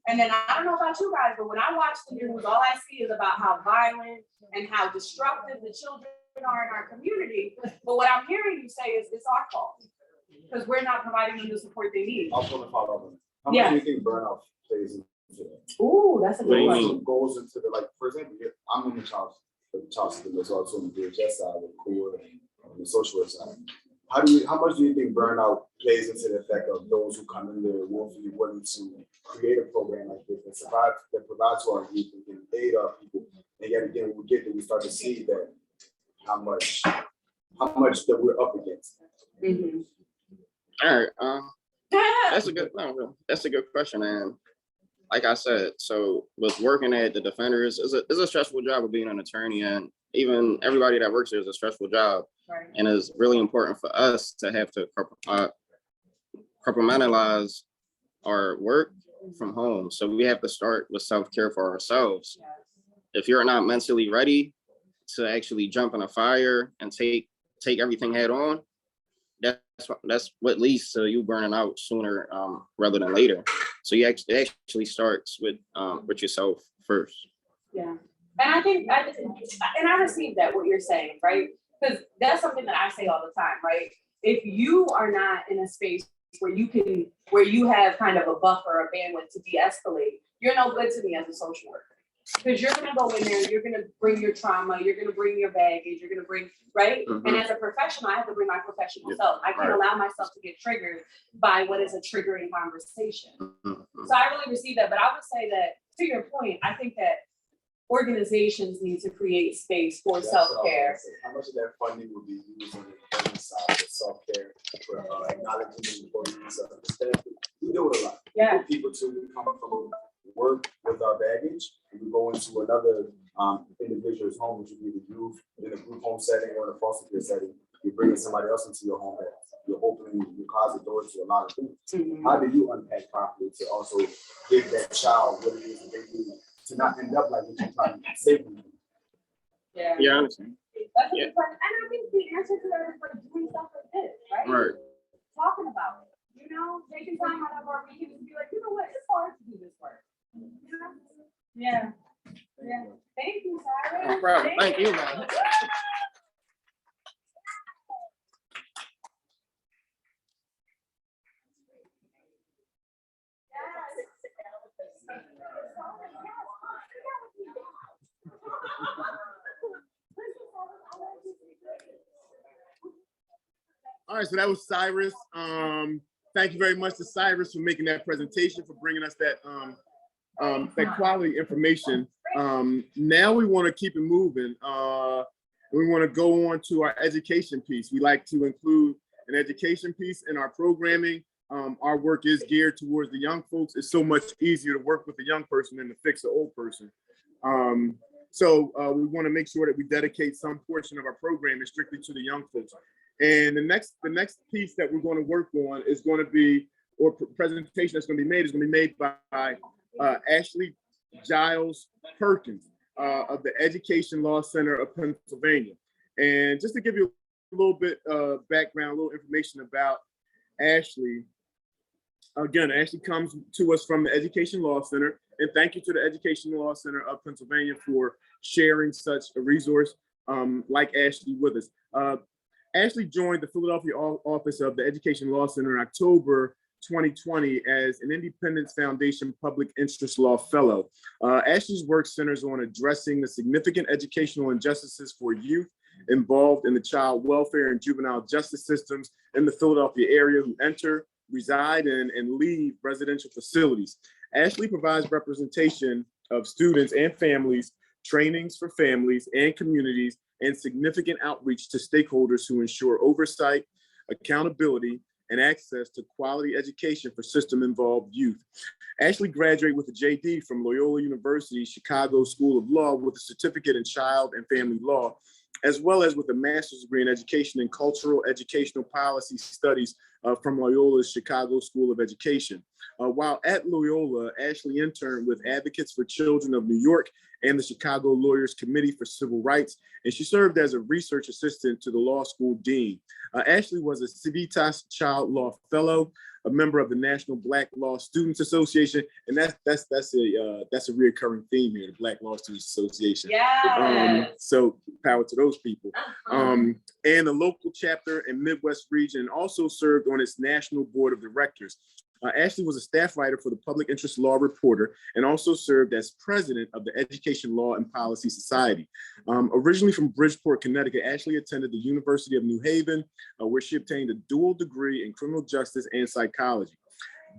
And then I don't know about you guys, but when I watch the news, all I see is about how violent and how destructive the children are in our community. But what I'm hearing you say is it's our fault because we're not providing them the support they need. I also want to follow up on that. How Yeah. much do you think burnout plays into that? Ooh, that's a What do good you question. mean? Goes into the, like, for example, I'm in the child system, that's also on the DHS side, with core and on the social work side. How much do you think burnout plays into the effect of those who come in there willfully willing to create a program like this that provides to our youth and can aid our people? And yet again, when we get there, we start to see that how much that we're up against. Mhm. All right. That's a good question. And like I said, so with working at the Defenders, it's a stressful job of being an attorney, and even everybody that works there is a stressful job. Right. And it's really important for us to have to compartmentalize our work from home. So we have to start with self-care for ourselves. If you're not mentally ready to actually jump in a fire and take everything head on, that's what leads to you burning out sooner rather than later. So it actually starts with yourself first. Yeah. And I think, I receive that, what you're saying, right? Because that's something that I say all the time, right? If you are not in a space where you have kind of a buffer, a bandwidth to de-escalate, you're no good to me as a social worker. Because you're gonna go in there, you're gonna bring your trauma, you're gonna bring your baggage, you're gonna bring, right? Mhm. And as a professional, I have to bring my professional Yeah. self. I can't Right. allow myself to get triggered by what is a triggering conversation. Mhm. So I really receive that, but I would say that, to your point, I think that organizations need to create space for That's what I was self-care. gonna say. How much of that funding would be used on the business side for self-care, for acknowledging the importance of the staff? We do it a lot. Yeah. For people to come from work with our baggage, and we go into another individual's home, which would be the youth, in a group home setting or in a foster care setting. You're bringing somebody else into your home. You're opening your closet door to a lot of things. Mhm. How do you unpack properly to also give that child what it is that they need to not end up like what you're trying to save them? Yeah. Yeah, I understand. That's a Yeah. good question. And I think the answer to that is like doing stuff like this, right? Right. Talking about it, taking time out of our weekends to be like, you know what, it's hard to do this work. You know? Yeah. Yeah. Thank you, Cyrus. No problem. Thank you, man. All right, so that was Cyrus. Thank you very much to Cyrus for making that presentation, for bringing us that quality information. Now we want to keep it moving. We want to go on to our education piece. We like to include an education piece in our programming. Our work is geared towards the young folks. It's so much easier to work with a young person than to fix an old person. So we want to make sure that we dedicate some portion of our programming strictly to the young folks. And the next piece that we're going to work on is going to be, or presentation that's going to be made by Ashley Giles Perkins of the Education Law Center of Pennsylvania. And just to give you a little bit of background, a little information about Ashley. Again, Ashley comes to us from the Education Law Center, and thank you to the Education Law Center of Pennsylvania for sharing such a resource like Ashley with us. Ashley joined the Philadelphia office of the Education Law Center in October 2020 as an Independence Foundation Public Interest Law Fellow. Ashley's work centers on addressing the significant educational injustices for youth involved in the child welfare and juvenile justice systems in the Philadelphia area who enter, reside in, and leave residential facilities. Ashley provides representation of students and families, trainings for families and communities, and significant outreach to stakeholders who ensure oversight, accountability, and access to quality education for system-involved youth. Ashley graduated with a JD from Loyola University Chicago School of Law with a certificate in child and family law, as well as with a master's degree in education and cultural educational policy studies from Loyola's Chicago School of Education. While at Loyola, Ashley interned with Advocates for Children of New York and the Chicago Lawyers Committee for Civil Rights, and she served as a research assistant to the law school dean. Ashley was a Civitas Child Law Fellow, a member of the National Black Law Students Association, and that's a recurring theme here, the Black Law Students Association. Yeah. So power to those people. And the local chapter in Midwest region, also served on its national board of directors. Ashley was a staff writer for the Public Interest Law Reporter and also served as president of the Education Law and Policy Society. Originally from Bridgeport, Connecticut, Ashley attended the University of New Haven, where she obtained a dual degree in criminal justice and psychology.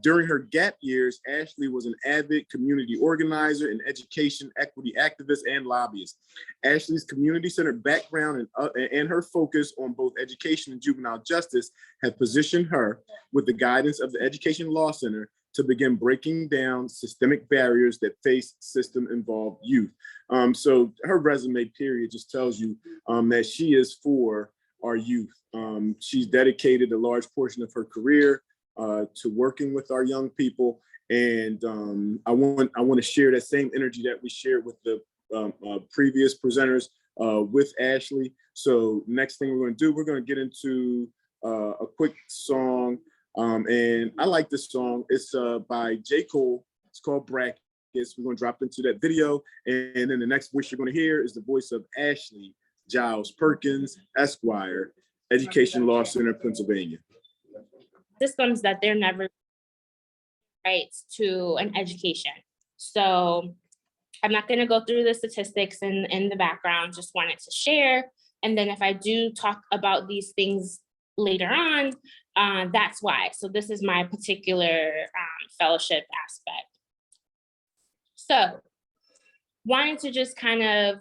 During her gap years, Ashley was an avid community organizer, an education equity activist, and lobbyist. Ashley's community-centered background and her focus on both education and juvenile justice have positioned her, with the guidance of the Education Law Center, to begin breaking down systemic barriers that face system-involved youth. So her resume period just tells you that she is for our youth. She's dedicated a large portion of her career to working with our young people, and I want to share that same energy that we shared with the previous presenters with Ashley. So next thing we're going to do, we're going to get into a quick song, and I like this song. It's by J. Cole. It's called Brackets. We're going to drop into that video, and then the next voice you're going to hear is the voice of Ashley Giles Perkins, Esquire, Education Law Center, Pennsylvania. Systems that they're never rights to an education. So I'm not going to go through the statistics in the background, just wanted to share. And then if I do talk about these things later on, that's why. So this is my particular fellowship aspect. So wanting to just kind of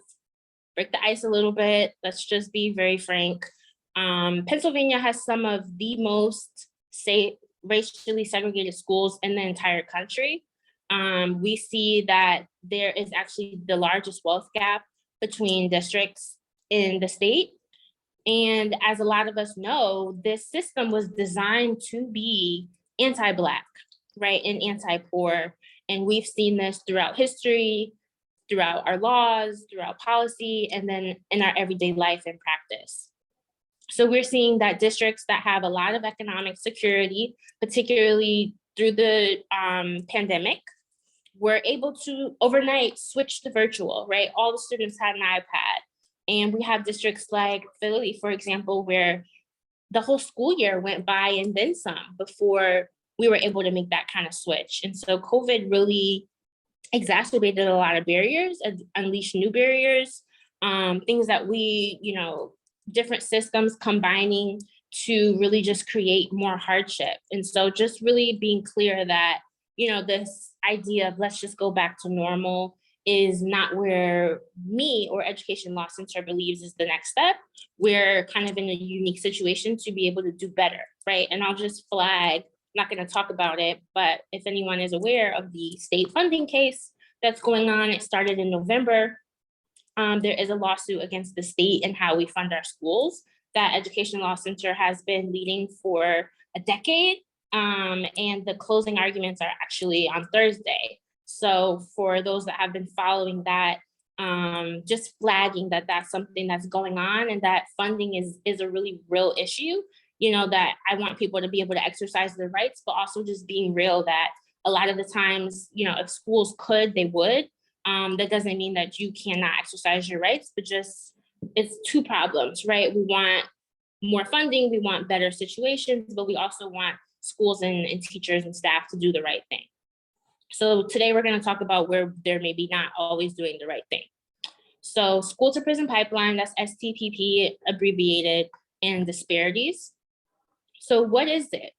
break the ice a little bit. Let's just be very frank. Pennsylvania has some of the most racially segregated schools in the entire country. We see that there is actually the largest wealth gap between districts in the state. And as a lot of us know, this system was designed to be anti-Black, right, and anti-poor. And we've seen this throughout history, throughout our laws, throughout policy, and then in our everyday life and practice. So we're seeing that districts that have a lot of economic security, particularly through the pandemic, were able to overnight switch to virtual, right? All the students had an iPad. And we have districts like Philly, for example, where the whole school year went by and then some before we were able to make that kind of switch. And so COVID really exacerbated a lot of barriers and unleashed new barriers, things that we, different systems combining to really just create more hardship. And so just really being clear that, this idea of let's just go back to normal is not where me or Education Law Center believes is the next step. We're kind of in a unique situation to be able to do better, right? And I'll just flag, I'm not going to talk about it, but if anyone is aware of the state funding case that's going on, it started in November. There is a lawsuit against the state and how we fund our schools that Education Law Center has been leading for a decade. And the closing arguments are actually on Thursday. So for those that have been following that, just flagging that that's something that's going on and that funding is a really real issue, that I want people to be able to exercise their rights, but also just being real that a lot of the times, if schools could, they would. That doesn't mean that you cannot exercise your rights, but just it's two problems, right? We want more funding, we want better situations, but we also want schools and teachers and staff to do the right thing. So today we're going to talk about where they're maybe not always doing the right thing. So school to prison pipeline, that's STPP abbreviated, and disparities. So what is it?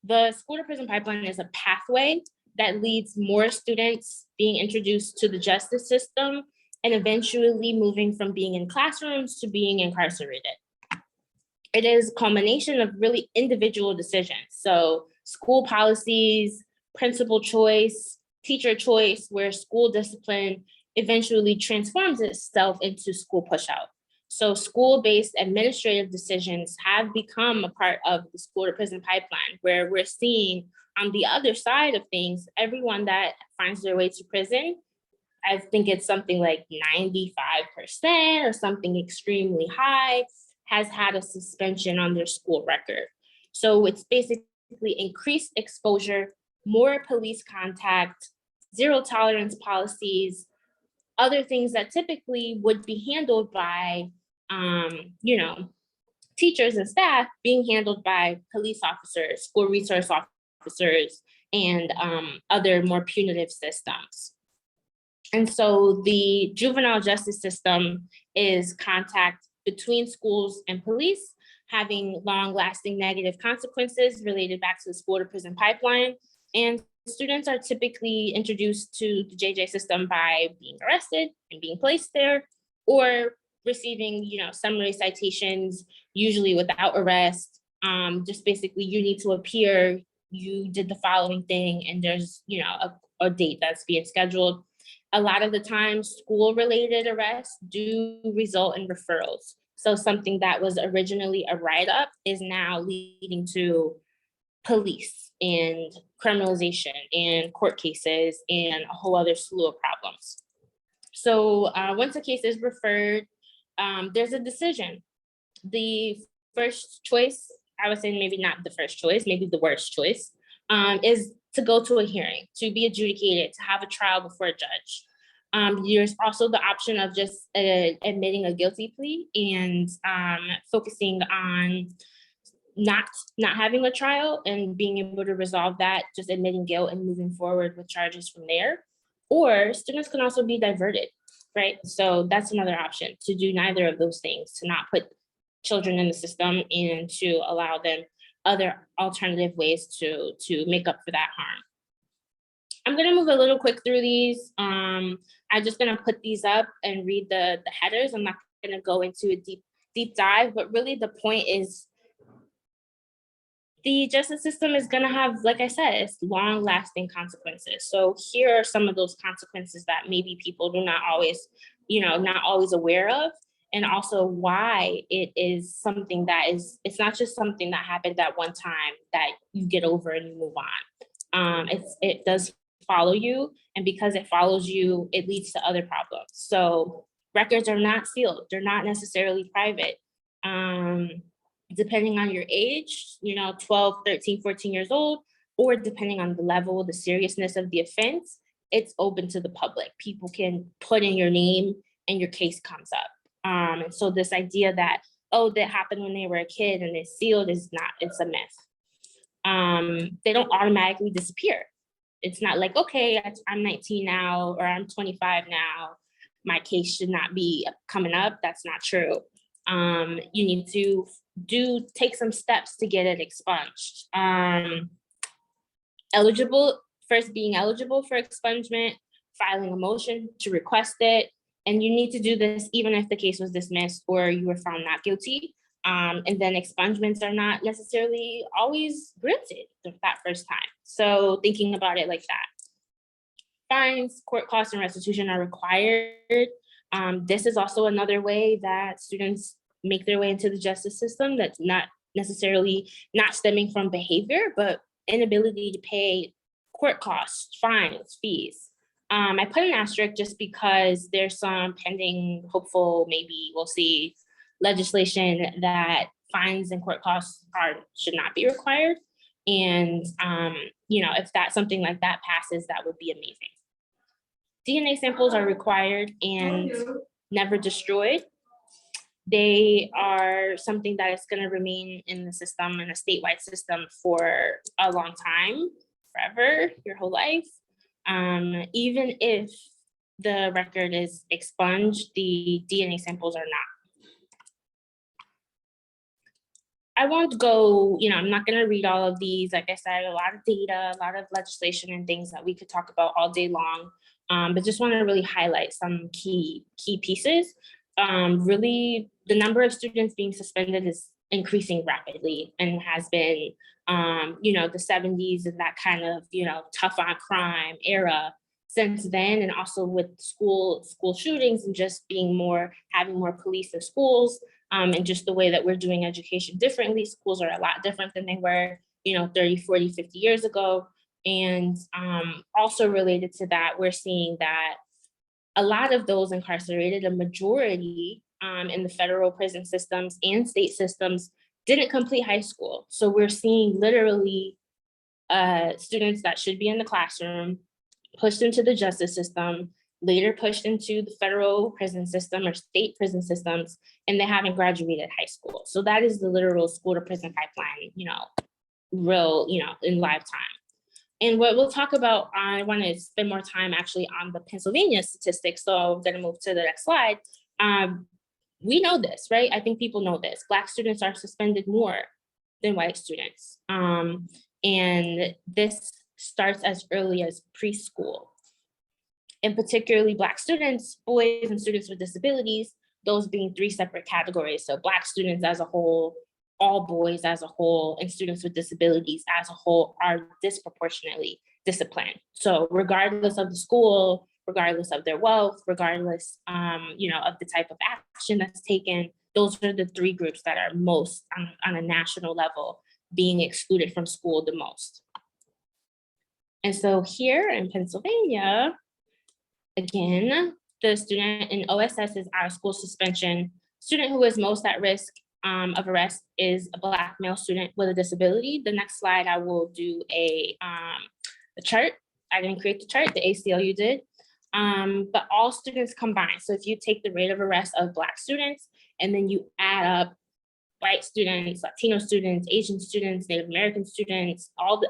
The school to prison pipeline is a pathway that leads more students being introduced to the justice system and eventually moving from being in classrooms to being incarcerated. It is a culmination of really individual decisions. So school policies, principal choice, teacher choice, where school discipline eventually transforms itself into school pushout. So school-based administrative decisions have become a part of the school to prison pipeline, where we're seeing on the other side of things, everyone that finds their way to prison, I think it's something like 95% or something extremely high, has had a suspension on their school record. So it's basically increased exposure, more police contact, zero tolerance policies, other things that typically would be handled by, teachers and staff being handled by police officers, school resource officers, and other more punitive systems. And so the juvenile justice system is contact between schools and police, having long-lasting negative consequences related back to the school to prison pipeline. And students are typically introduced to the JJ system by being arrested and being placed there, or receiving, summary citations, usually without arrest. Just basically, you need to appear, you did the following thing, and there's, a date that's being scheduled. A lot of the time, school-related arrests do result in referrals. So something that was originally a write-up is now leading to police and criminalization and court cases and a whole other slew of problems. So once a case is referred, there's a decision. The first choice, I would say maybe not the first choice, maybe the worst choice, is to go to a hearing, to be adjudicated, to have a trial before a judge. There's also the option of just admitting a guilty plea and focusing on not having a trial and being able to resolve that, just admitting guilt and moving forward with charges from there. Or students can also be diverted, right? So that's another option, to do neither of those things, to not put children in the system and to allow them other alternative ways to make up for that I'm gonna move a little quick through these. I'm just gonna put these up and read the headers. I'm not gonna go into a deep dive, but really the point is the justice system is gonna have, like I said, it's long lasting consequences. So here are some of those consequences that maybe people do not always, not always aware of. And also why it is something that it's not just something that happened at one time that you get over and you move on. It does follow you. And because it follows you, it leads to other problems. So records are not sealed. They're not necessarily private. Depending on your age, 12, 13, 14 years old, or depending on the level, the seriousness of the offense, it's open to the public. People can put in your name and your case comes up. And so this idea that, oh, that happened when they were a kid and it's sealed is not, it's a myth. They don't automatically disappear. It's not like, okay, I'm 19 now, or I'm 25 now, my case should not be coming up. That's not true. You need to take some steps to get it expunged. Being eligible for expungement, filing a motion to request it, and you need to do this even if the case was dismissed or you were found not guilty. And then expungements are not necessarily always granted that first time. So thinking about it like that. Fines, court costs, and restitution are required. This is also another way that students make their way into the justice system that's not necessarily not stemming from behavior, but inability to pay court costs, fines, fees. I put an asterisk just because there's some pending, hopeful, maybe we'll see, legislation that fines and court costs should not be required. And if that something like that passes, that would be amazing. DNA samples are required and never destroyed. They are something that is going to remain in the system, in a statewide system, for a long time, forever, your whole life. Even if the record is expunged, the DNA samples are not. I won't go, I'm not going to read all of these. Like I said, a lot of data, a lot of legislation and things that we could talk about all day long. But just want to really highlight some key pieces. Really, the number of students being suspended is increasing rapidly and has been, the 70s and that kind of, tough on crime era since then. And also with school shootings and just having more police in schools, and just the way that we're doing education differently. Schools are a lot different than they were, 30, 40, 50 years ago. And also related to that, we're seeing that a lot of those incarcerated, a majority in the federal prison systems and state systems, didn't complete high school. So we're seeing literally students that should be in the classroom pushed into the justice system, later pushed into the federal prison system or state prison systems, and they haven't graduated high school. So that is the literal school to prison pipeline, in live time. And what we'll talk about, I want to spend more time actually on the Pennsylvania statistics. So I'm going to move to the next slide. We know this, right? I think people know this. Black students are suspended more than white students. And this starts as early as preschool. And particularly Black students, boys and students with disabilities, those being 3 separate categories. So Black students as a whole, all boys as a whole, and students with disabilities as a whole are disproportionately disciplined. So regardless of the school, regardless of their wealth, regardless, of the type of action that's taken, those are the 3 groups that are most on a national level being excluded from school the most. And so here in Pennsylvania, again, the student in OSS is out of school suspension. Student who is most at risk of arrest is a Black male student with a disability. The next slide, I will do a chart. I didn't create the chart, the ACLU did. But all students combined. So if you take the rate of arrest of Black students, and then you add up white students, Latino students, Asian students, Native American students, all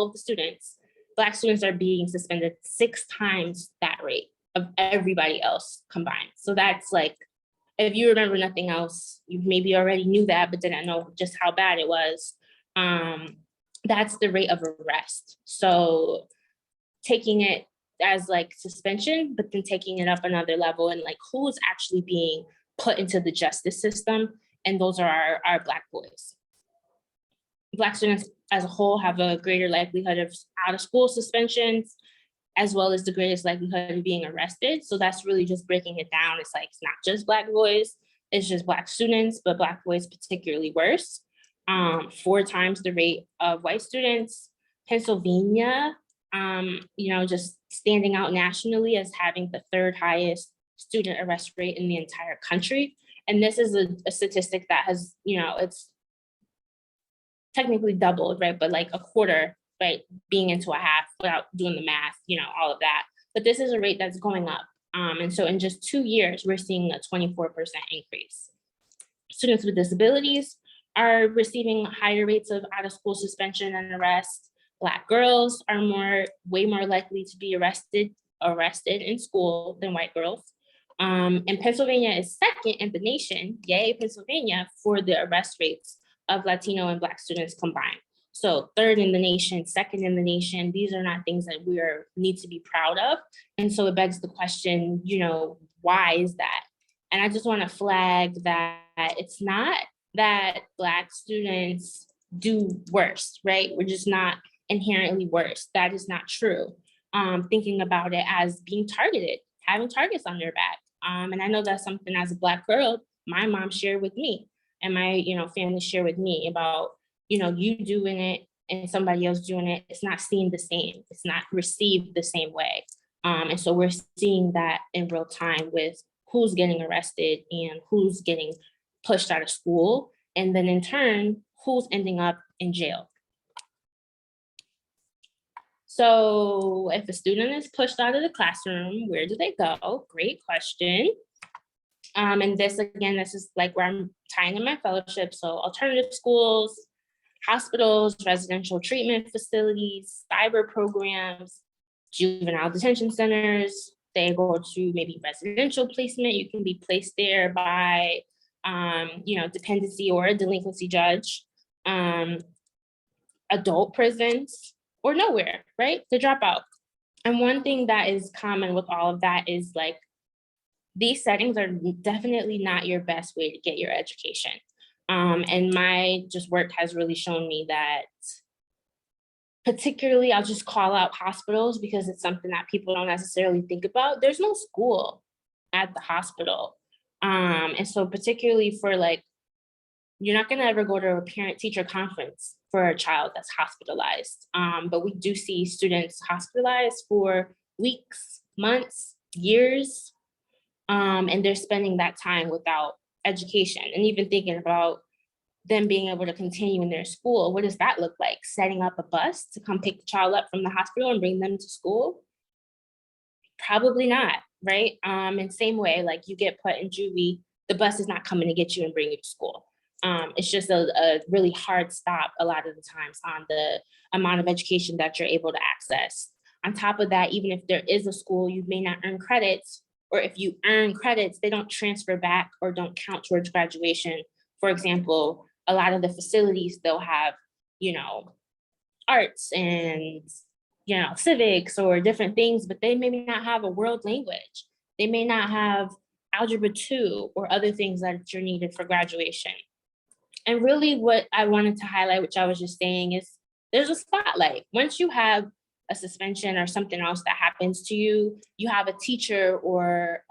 of the students, Black students are being suspended 6 times that rate of everybody else combined. So that's like, if you remember nothing else, you maybe already knew that, but didn't know just how bad it was. That's the rate of arrest. So taking it as like suspension, but then taking it up another level and like who's actually being put into the justice system. And those are our Black boys. Black students as a whole have a greater likelihood of out of school suspensions, as well as the greatest likelihood of being arrested. So that's really just breaking it down. It's like, it's not just Black boys, it's just Black students, but Black boys particularly worse. 4 times the rate of white students. Pennsylvania, just standing out nationally as having the 3rd highest student arrest rate in the entire country. And this is a statistic that has, it's technically doubled, right? But like a quarter, right? Being into a half without doing the math, all of that. But this is a rate that's going up. And so in just 2 years, we're seeing a 24% increase. Students with disabilities are receiving higher rates of out of school suspension and arrest. Black girls are way more likely to be arrested in school than white girls. And Pennsylvania is 2nd in the nation, yay, Pennsylvania, for the arrest rates of Latino and Black students combined. So 3rd in the nation, 2nd in the nation, these are not things that we need to be proud of. And so it begs the question, why is that? And I just want to flag that it's not that Black students do worse, right? We're just not inherently worse. That is not true. Thinking about it as being targeted, having targets on their back. And I know that's something as a Black girl, my mom shared with me and my, family shared with me about, you doing it and somebody else doing it. It's not seen the same. It's not received the same way. And so we're seeing that in real time with who's getting arrested and who's getting pushed out of school. And then in turn, who's ending up in jail. So if a student is pushed out of the classroom, where do they go? Great question. And this is like where I'm tying in my fellowship. So alternative schools, hospitals, residential treatment facilities, cyber programs, juvenile detention centers. They go to maybe residential placement. You can be placed there by, dependency or a delinquency judge, adult prisons, or nowhere, right? The dropout. And one thing that is common with all of that is like, these settings are definitely not your best way to get your education. And my work has really shown me that, particularly, I'll just call out hospitals because it's something that people don't necessarily think about. There's no school at the hospital. And so particularly for you're not gonna ever go to a parent-teacher conference for a child that's hospitalized. But we do see students hospitalized for weeks, months, years, and they're spending that time without education. And even thinking about them being able to continue in their school, what does that look like? Setting up a bus to come pick the child up from the hospital and bring them to school? Probably not, right? And same way, like you get put in juvie, the bus is not coming to get you and bring you to school. It's just a really hard stop a lot of the times on the amount of education that you're able to access. On top of that, even if there is a school, you may not earn credits, or if you earn credits, they don't transfer back or don't count towards graduation. For example, a lot of the facilities, they'll have, arts and, civics or different things, but they may not have a world language. They may not have Algebra 2 or other things that are needed for graduation. And really what I wanted to highlight, which I was just saying, is there's a spotlight. Once you have a suspension or something else that happens to you, you have a teacher or,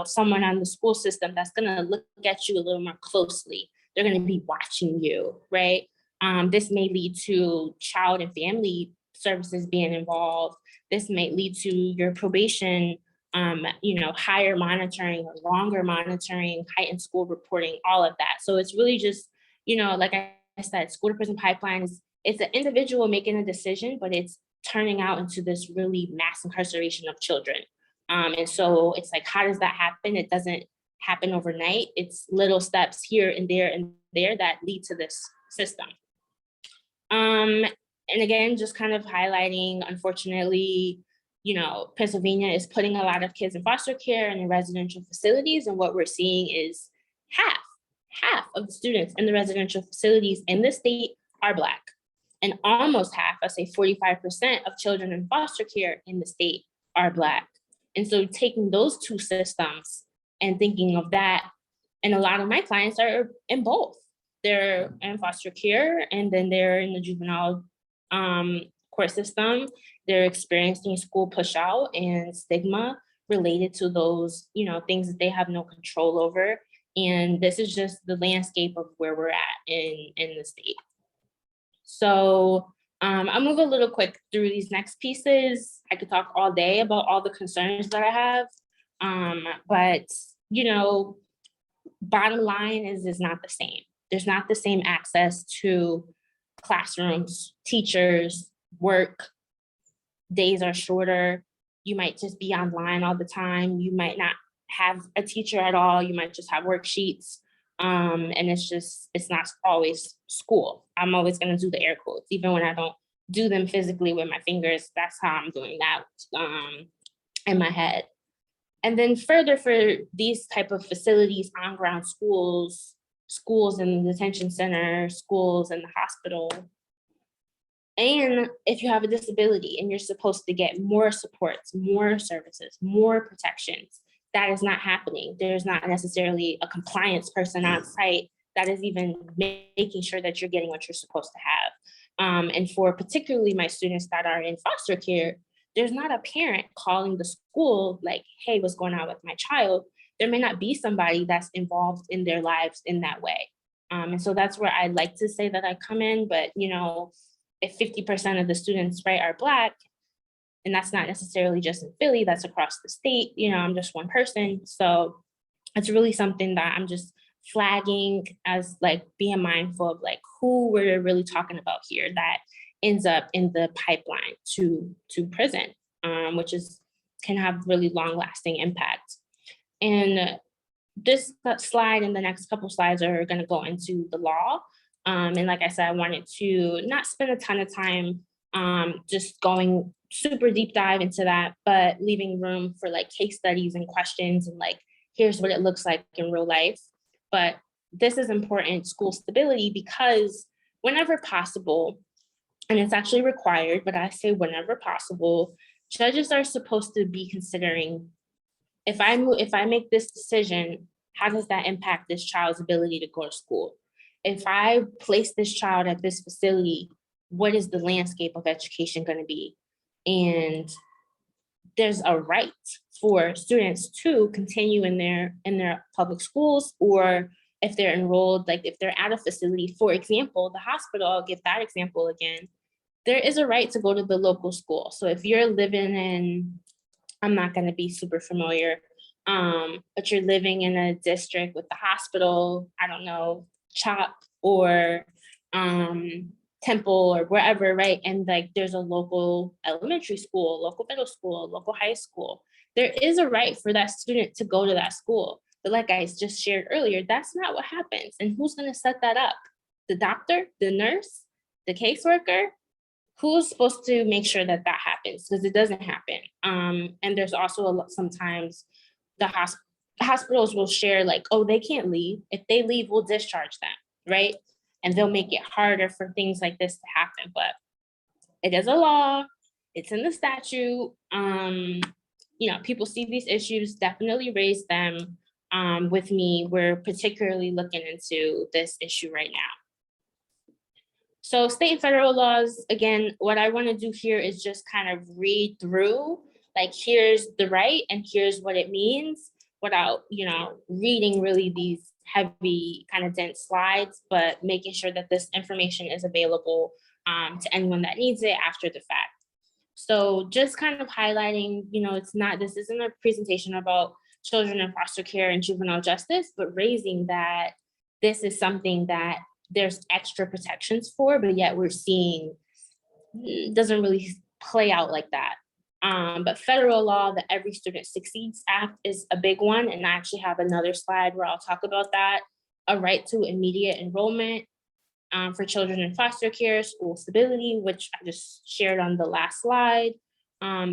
someone on the school system that's gonna look at you a little more closely. They're gonna be watching you, right? This may lead to child and family services being involved. This may lead to your probation, higher monitoring or longer monitoring, heightened school reporting, all of that. So it's really just, like I said, school to prison pipeline it's an individual making a decision, but it's turning out into this really mass incarceration of children. And so it's like, how does that happen? It doesn't happen overnight. It's little steps here and there that lead to this system. And again, just kind of highlighting, unfortunately, Pennsylvania is putting a lot of kids in foster care and in residential facilities. And what we're seeing is half of the students in the residential facilities in the state are Black. And almost half, I say 45% of children in foster care in the state are Black. And so taking those two systems and thinking of that, and a lot of my clients are in both. They're in foster care and then they're in the juvenile court system. They're experiencing school push out and stigma related to those, things that they have no control over. And this is just the landscape of where we're at in the state. So I'll move a little quick through these next pieces. I could talk all day about all the concerns that I have. But, bottom line is not the same. There's not the same access to classrooms, teachers, work. Days are shorter. You might just be online all the time. You might not have a teacher at all. You might just have worksheets. And it's not always school. I'm always going to do the air quotes, even when I don't do them physically with my fingers. That's how I'm doing that in my head. And then further, for these type of facilities, on-ground schools in the detention center, schools in the hospital. And if you have a disability and you're supposed to get more supports, more services, more protections, that is not happening. There's not necessarily a compliance person on site that is even making sure that you're getting what you're supposed to have. And for particularly my students that are in foster care, there's not a parent calling the school like, hey, what's going on with my child? There may not be somebody that's involved in their lives in that way. And so that's where I'd like to say that I come in, but if 50% of the students, right, are Black, and that's not necessarily just in Philly, that's across the state, I'm just one person. So it's really something that I'm just flagging as like being mindful of like who we're really talking about here that ends up in the pipeline to prison, which can have really long lasting impact. And this slide and the next couple slides are going to go into the law. And like I said, I wanted to not spend a ton of time just going super deep dive into that, but leaving room for like case studies and questions and like, here's what it looks like in real life. But this is important, school stability, because whenever possible, and it's actually required, but I say whenever possible, judges are supposed to be considering, if I make this decision, how does that impact this child's ability to go to school? If I place this child at this facility, what is the landscape of education going to be? And there's a right for students to continue in their public schools, or if they're enrolled, like if they're at a facility, for example, the hospital, I'll give that example again. There is a right to go to the local school. So if you're living in, I'm not going to be super familiar, but you're living in a district with the hospital, I don't know, CHOP or Temple or wherever, right? And like there's a local elementary school, local middle school, local high school. There is a right for that student to go to that school. But like I just shared earlier, that's not what happens. And who's going to set that up? The doctor, the nurse, the caseworker? Who's supposed to make sure that that happens? Because it doesn't happen. And there's also sometimes the hospitals will share like, oh, they can't leave. If they leave, we'll discharge them, right? And they'll make it harder for things like this to happen. But it is a law. It's in the statute. People see these issues, definitely raise them with me. We're particularly looking into this issue right now. So state and federal laws, again, what I want to do here is just kind of read through, like, here's the right and here's what it means without, reading really these heavy kind of dense slides, but making sure that this information is available to anyone that needs it after the fact. So just kind of highlighting, this isn't a presentation about children in foster care and juvenile justice, but raising that this is something that there's extra protections for, but yet we're seeing doesn't really play out like that. But federal law, the Every Student Succeeds Act is a big one. And I actually have another slide where I'll talk about that. A right to immediate enrollment for children in foster care, school stability, which I just shared on the last slide.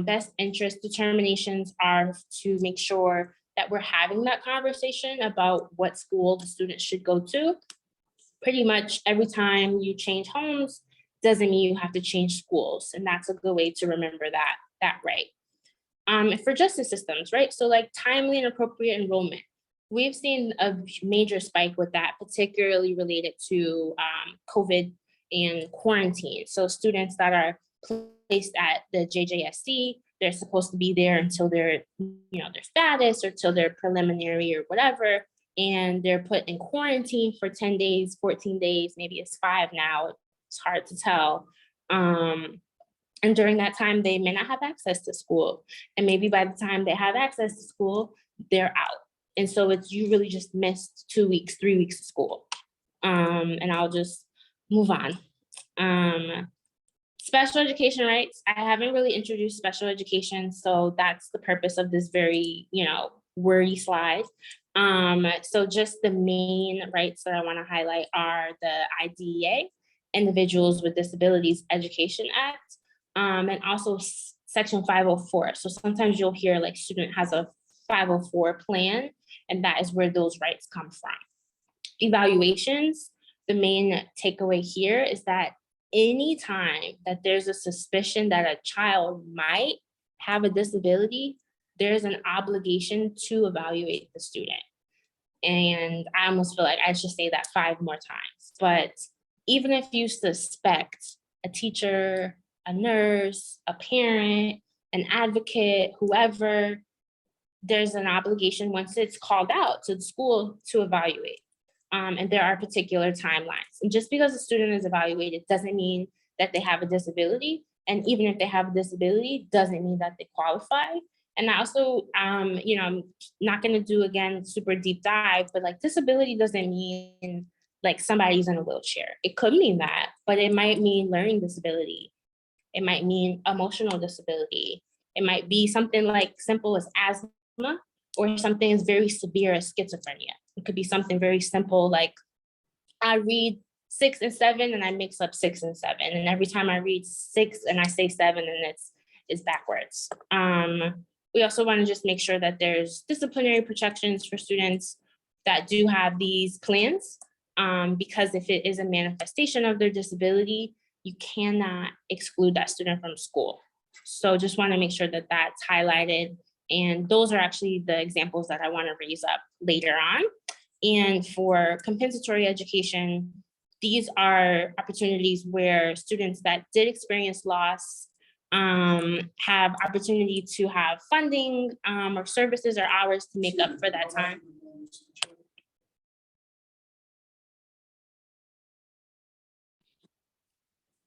Best interest determinations are to make sure that we're having that conversation about what school the student should go to. Pretty much every time you change homes, doesn't mean you have to change schools. And that's a good way to remember that right. For justice systems, right? So like timely and appropriate enrollment. We've seen a major spike with that, particularly related to COVID and quarantine. So students that are placed at the JJSC, they're supposed to be there until their status or till their preliminary or whatever. And they're put in quarantine for 10 days, 14 days, maybe it's 5 now. It's hard to tell. And during that time, they may not have access to school. And maybe by the time they have access to school, they're out. And so you really just missed 2 weeks, 3 weeks of school. And I'll just move on. Special education rights. I haven't really introduced special education. So that's the purpose of this very, wordy slide. So just the main rights that I want to highlight are the IDEA, Individuals with Disabilities Education Act, and also Section 504. So sometimes you'll hear like student has a 504 plan, and that is where those rights come from. Evaluations, the main takeaway here is that anytime that there's a suspicion that a child might have a disability, there's an obligation to evaluate the student. And I almost feel like I should say that 5 more times. But even if you suspect a teacher, a nurse, a parent, an advocate, whoever, there's an obligation once it's called out to the school to evaluate. And there are particular timelines. And just because a student is evaluated doesn't mean that they have a disability. And even if they have a disability, doesn't mean that they qualify. And I also, I'm not going to do, again, super deep dive, but like disability doesn't mean like somebody's in a wheelchair. It could mean that, but it might mean learning disability. It might mean emotional disability. It might be something like simple as asthma, or something as very severe as schizophrenia. It could be something very simple like I read 6 and 7 and I mix up 6 and 7. And every time I read 6 and I say 7 and it's backwards. We also want to just make sure that there's disciplinary protections for students that do have these plans, because if it is a manifestation of their disability, you cannot exclude that student from school. So just want to make sure that that's highlighted. And those are actually the examples that I want to raise up later on. And for compensatory education, these are opportunities where students that did experience loss have opportunity to have funding or services or hours to make up for that time.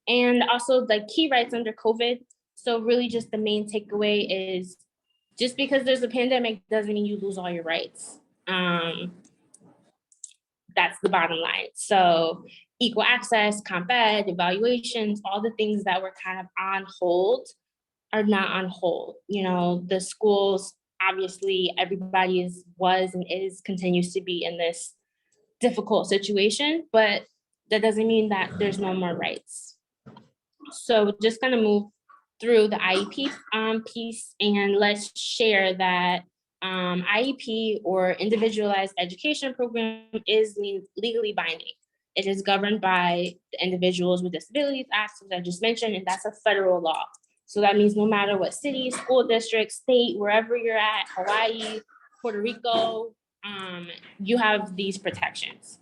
And also like key rights under COVID. So really just the main takeaway is just because there's a pandemic doesn't mean you lose all your rights. That's the bottom line. So equal access, comp ed, evaluations, all the things that were kind of on hold are not on hold. The schools, obviously everybody was and continues to be in this difficult situation, but that doesn't mean that there's no more rights. So just gonna move through the IEP piece, and let's share that IEP or individualized education program is legally binding. It is governed by the Individuals with Disabilities Act, as I just mentioned, and that's a federal law. So that means no matter what city, school district, state, wherever you're at, Hawaii, Puerto Rico, you have these protections.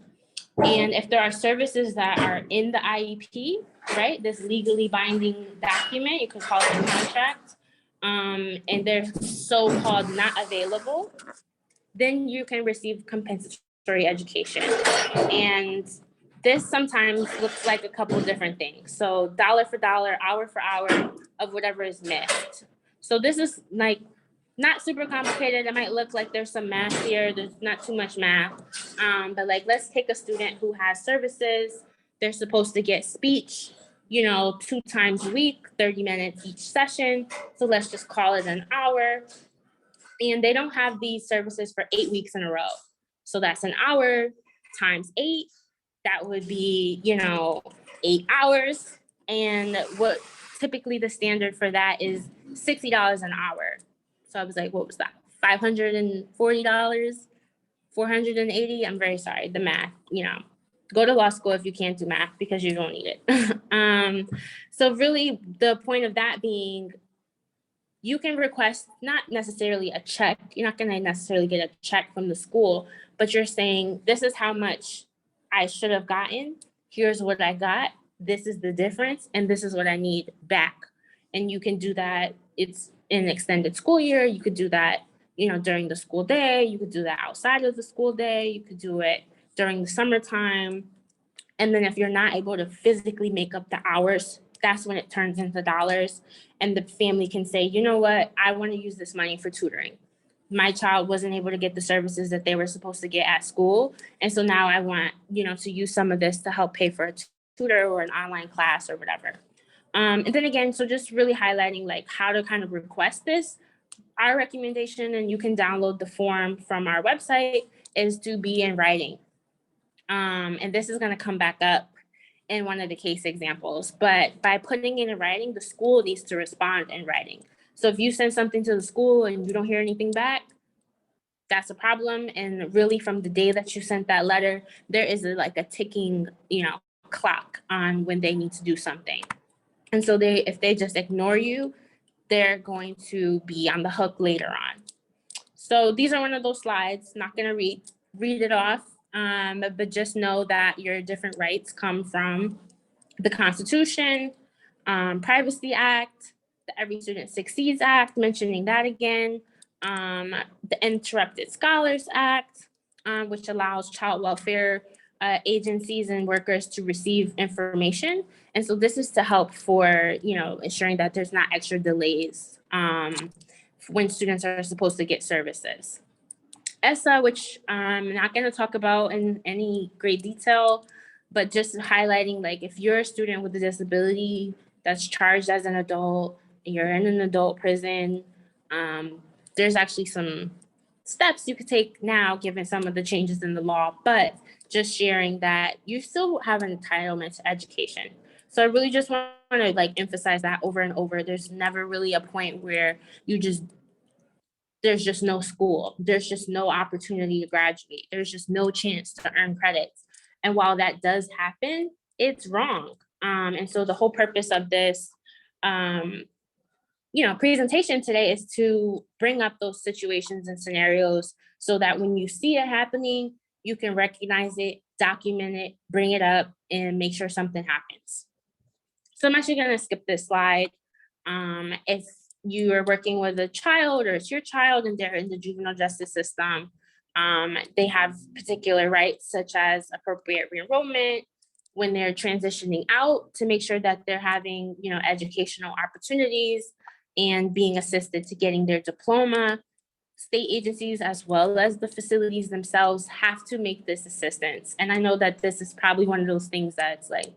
And if there are services that are in the IEP, right, this legally binding document, you could call it a contract, and they're so-called not available, then you can receive compensatory education. And this sometimes looks like a couple different things. So dollar for dollar, hour for hour of whatever is missed. So this is like not super complicated. It might look like there's some math here. There's not too much math. But like, let's take a student who has services. They're supposed to get speech, 2 times a week, 30 minutes each session. So let's just call it an hour. And they don't have these services for 8 weeks in a row. So that's an hour times 8. That would be, 8 hours. And what typically the standard for that is $60 an hour. So I was like, what was that? $540, $480. I'm very sorry, the math, Go to law school if you can't do math because you don't need it. So really the point of that being, you can request not necessarily a check. You're not going to necessarily get a check from the school, but you're saying, this is how much I should have gotten. Here's what I got. This is the difference. And this is what I need back. And you can do that. It's an extended school year. You could do that, during the school day. You could do that outside of the school day. You could do it during the summertime. And then if you're not able to physically make up the hours, that's when it turns into dollars. And the family can say, you know what, I want to use this money for tutoring. My child wasn't able to get the services that they were supposed to get at school. And so now I want, to use some of this to help pay for a tutor or an online class or whatever. And then again, so just really highlighting like how to kind of request this. Our recommendation, and you can download the form from our website, is to be in writing. And this is going to come back up in one of the case examples, but by putting it in writing, the school needs to respond in writing. So if you send something to the school and you don't hear anything back, that's a problem. And really from the day that you sent that letter, there is like a ticking, clock on when they need to do something. And so if they just ignore you, they're going to be on the hook later on. So these are one of those slides, not going to read it off, but just know that your different rights come from the Constitution, Privacy Act, the Every Student Succeeds Act, mentioning that again, the Interrupted Scholars Act, which allows child welfare agencies and workers to receive information. And so this is to help for, ensuring that there's not extra delays when students are supposed to get services. ESSA, which I'm not going to talk about in any great detail, but just highlighting, like, if you're a student with a disability that's charged as an adult, you're in an adult prison, there's actually some steps you could take now, given some of the changes in the law, but just sharing that you still have an entitlement to education. So I really just want to emphasize that over and over. There's never really a point where there's just no school. There's just no opportunity to graduate. There's just no chance to earn credits. And while that does happen, it's wrong. And so the whole purpose of this, presentation today is to bring up those situations and scenarios so that when you see it happening, you can recognize it, document it, bring it up, and make sure something happens. So I'm actually going to skip this slide. If you are working with a child or it's your child and they're in the juvenile justice system, they have particular rights such as appropriate re-enrollment when they're transitioning out, to make sure that they're having, educational opportunities and being assisted to getting their diploma. State agencies as well as the facilities themselves have to make this assistance. And I know that this is probably one of those things that's like,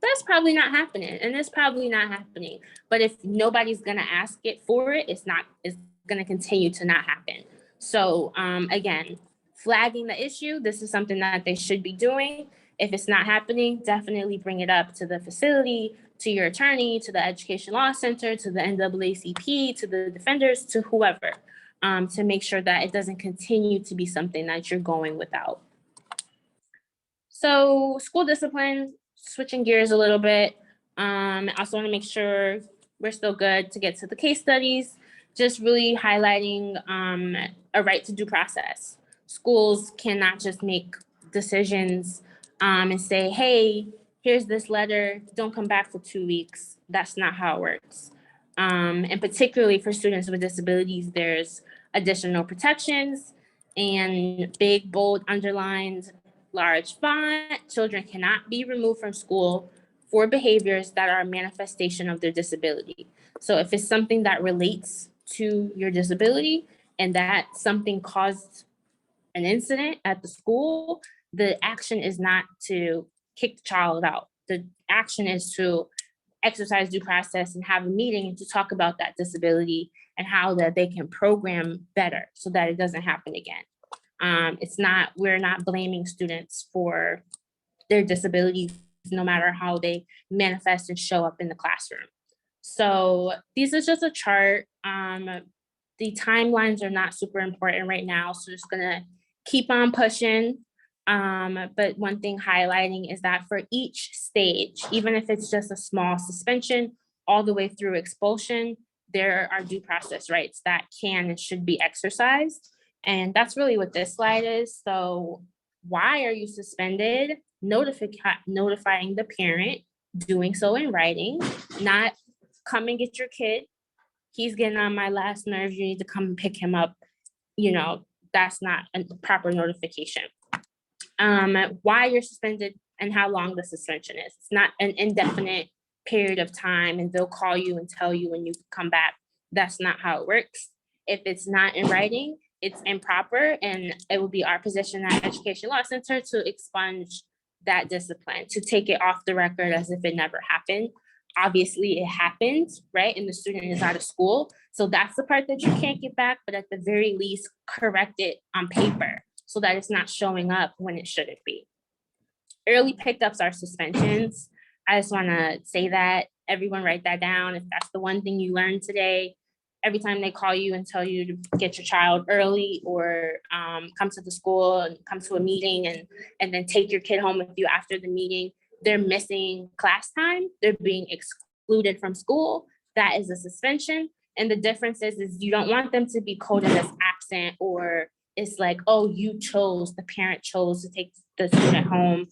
that's probably not happening, and it's probably not happening. But if nobody's gonna ask it for it, it's gonna continue to not happen. So again, flagging the issue, this is something that they should be doing. If it's not happening, definitely bring it up to the facility, to your attorney, to the Education Law Center, to the NAACP, to the defenders, to whoever, to make sure that it doesn't continue to be something that you're going without. So school discipline, switching gears a little bit. I also want to make sure we're still good to get to the case studies, just really highlighting a right to due process. Schools cannot just make decisions and say, hey, here's this letter, don't come back for 2 weeks. That's not how it works. And particularly for students with disabilities, there's additional protections and big, bold, underlined, large font. Children cannot be removed from school for behaviors that are a manifestation of their disability. So if it's something that relates to your disability and that something caused an incident at the school, the action is not to kick the child out. The action is to exercise due process and have a meeting to talk about that disability and how that they can program better so that it doesn't happen again. We're not blaming students for their disabilities, no matter how they manifest and show up in the classroom. So this is just a chart. The timelines are not super important right now, so just gonna keep on pushing. But one thing highlighting is that for each stage, even if it's just a small suspension, all the way through expulsion, there are due process rights that can and should be exercised. And that's really what this slide is. So why are you suspended? Notifying the parent, doing so in writing, not come and get your kid. He's getting on my last nerve. You need to come and pick him up. You know, that's not a proper notification. Why you're suspended and how long the suspension is. It's not an indefinite period of time and they'll call you and tell you when you come back. That's not how it works. If it's not in writing, it's improper, and it will be our position at Education Law Center to expunge that discipline, to take it off the record as if it never happened. Obviously it happened, right? And the student is out of school. So that's the part that you can't get back, but at the very least, correct it on paper so that it's not showing up when it shouldn't be. Early pickups are suspensions. I just wanna say that, everyone write that down. If that's the one thing you learned today, every time they call you and tell you to get your child early or come to the school and come to a meeting and then take your kid home with you after the meeting, they're missing class time, they're being excluded from school, that is a suspension. And the difference is you don't want them to be coded as absent, or it's like, oh, the parent chose to take the student home.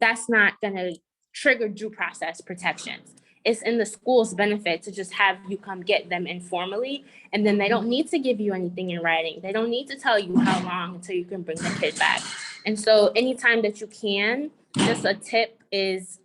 That's not gonna trigger due process protections. It's in the school's benefit to just have you come get them informally, and then they don't need to give you anything in writing. They don't need to tell you how long until you can bring the kid back. And so anytime that you can, just a tip is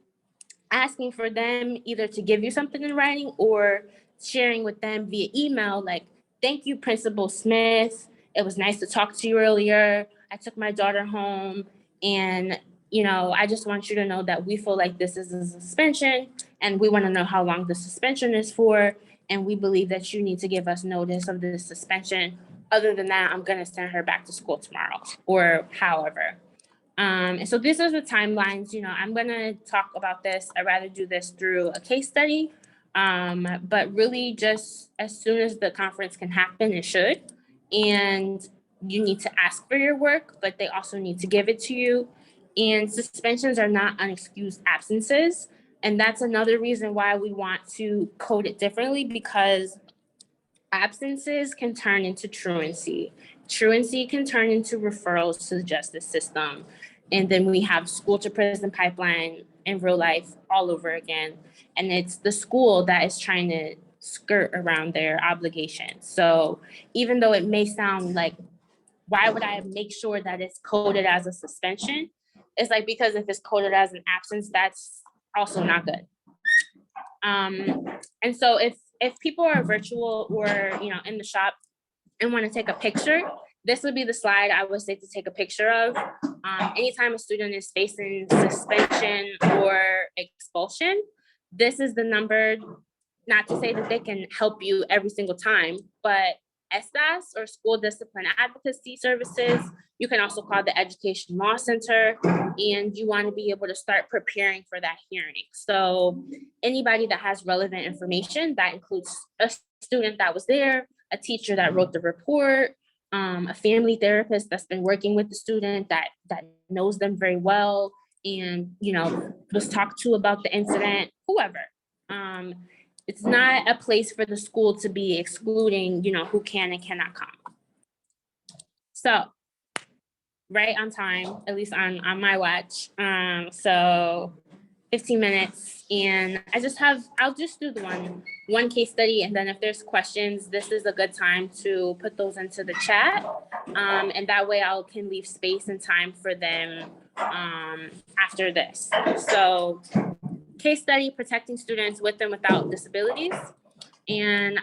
asking for them either to give you something in writing or sharing with them via email, like, thank you, Principal Smith. It was nice to talk to you earlier. I took my daughter home, and I just want you to know that we feel like this is a suspension and we want to know how long the suspension is for. And we believe that you need to give us notice of the suspension. Other than that, I'm going to send her back to school tomorrow or however. And so these are the timelines. I'm going to talk about this. I'd rather do this through a case study. But really just as soon as the conference can happen, it should. And you need to ask for your work, but they also need to give it to you. And suspensions are not unexcused absences. And that's another reason why we want to code it differently, because absences can turn into truancy. Truancy can turn into referrals to the justice system. And then we have school to prison pipeline in real life all over again. And it's the school that is trying to skirt around their obligations. So even though it may sound like, why would I make sure that it's coded as a suspension? It's like, because if it's coded as an absence, that's also not good. And so if people are virtual or in the shop and want to take a picture, this would be the slide I would say to take a picture of. Anytime a student is facing suspension or expulsion, this is the number, not to say that they can help you every single time, but ESAS or School Discipline Advocacy Services. You can also call the Education Law Center, and you want to be able to start preparing for that hearing. So anybody that has relevant information, that includes a student that was there, a teacher that wrote the report, a family therapist that's been working with the student that knows them very well and was talked to about the incident, whoever. It's not a place for the school to be excluding, who can and cannot come. So, right on time, at least on my watch. So 15 minutes, and I'll just do the one case study, and then if there's questions, this is a good time to put those into the chat. And that way I can leave space and time for them after this. So case study, protecting students with and without disabilities. And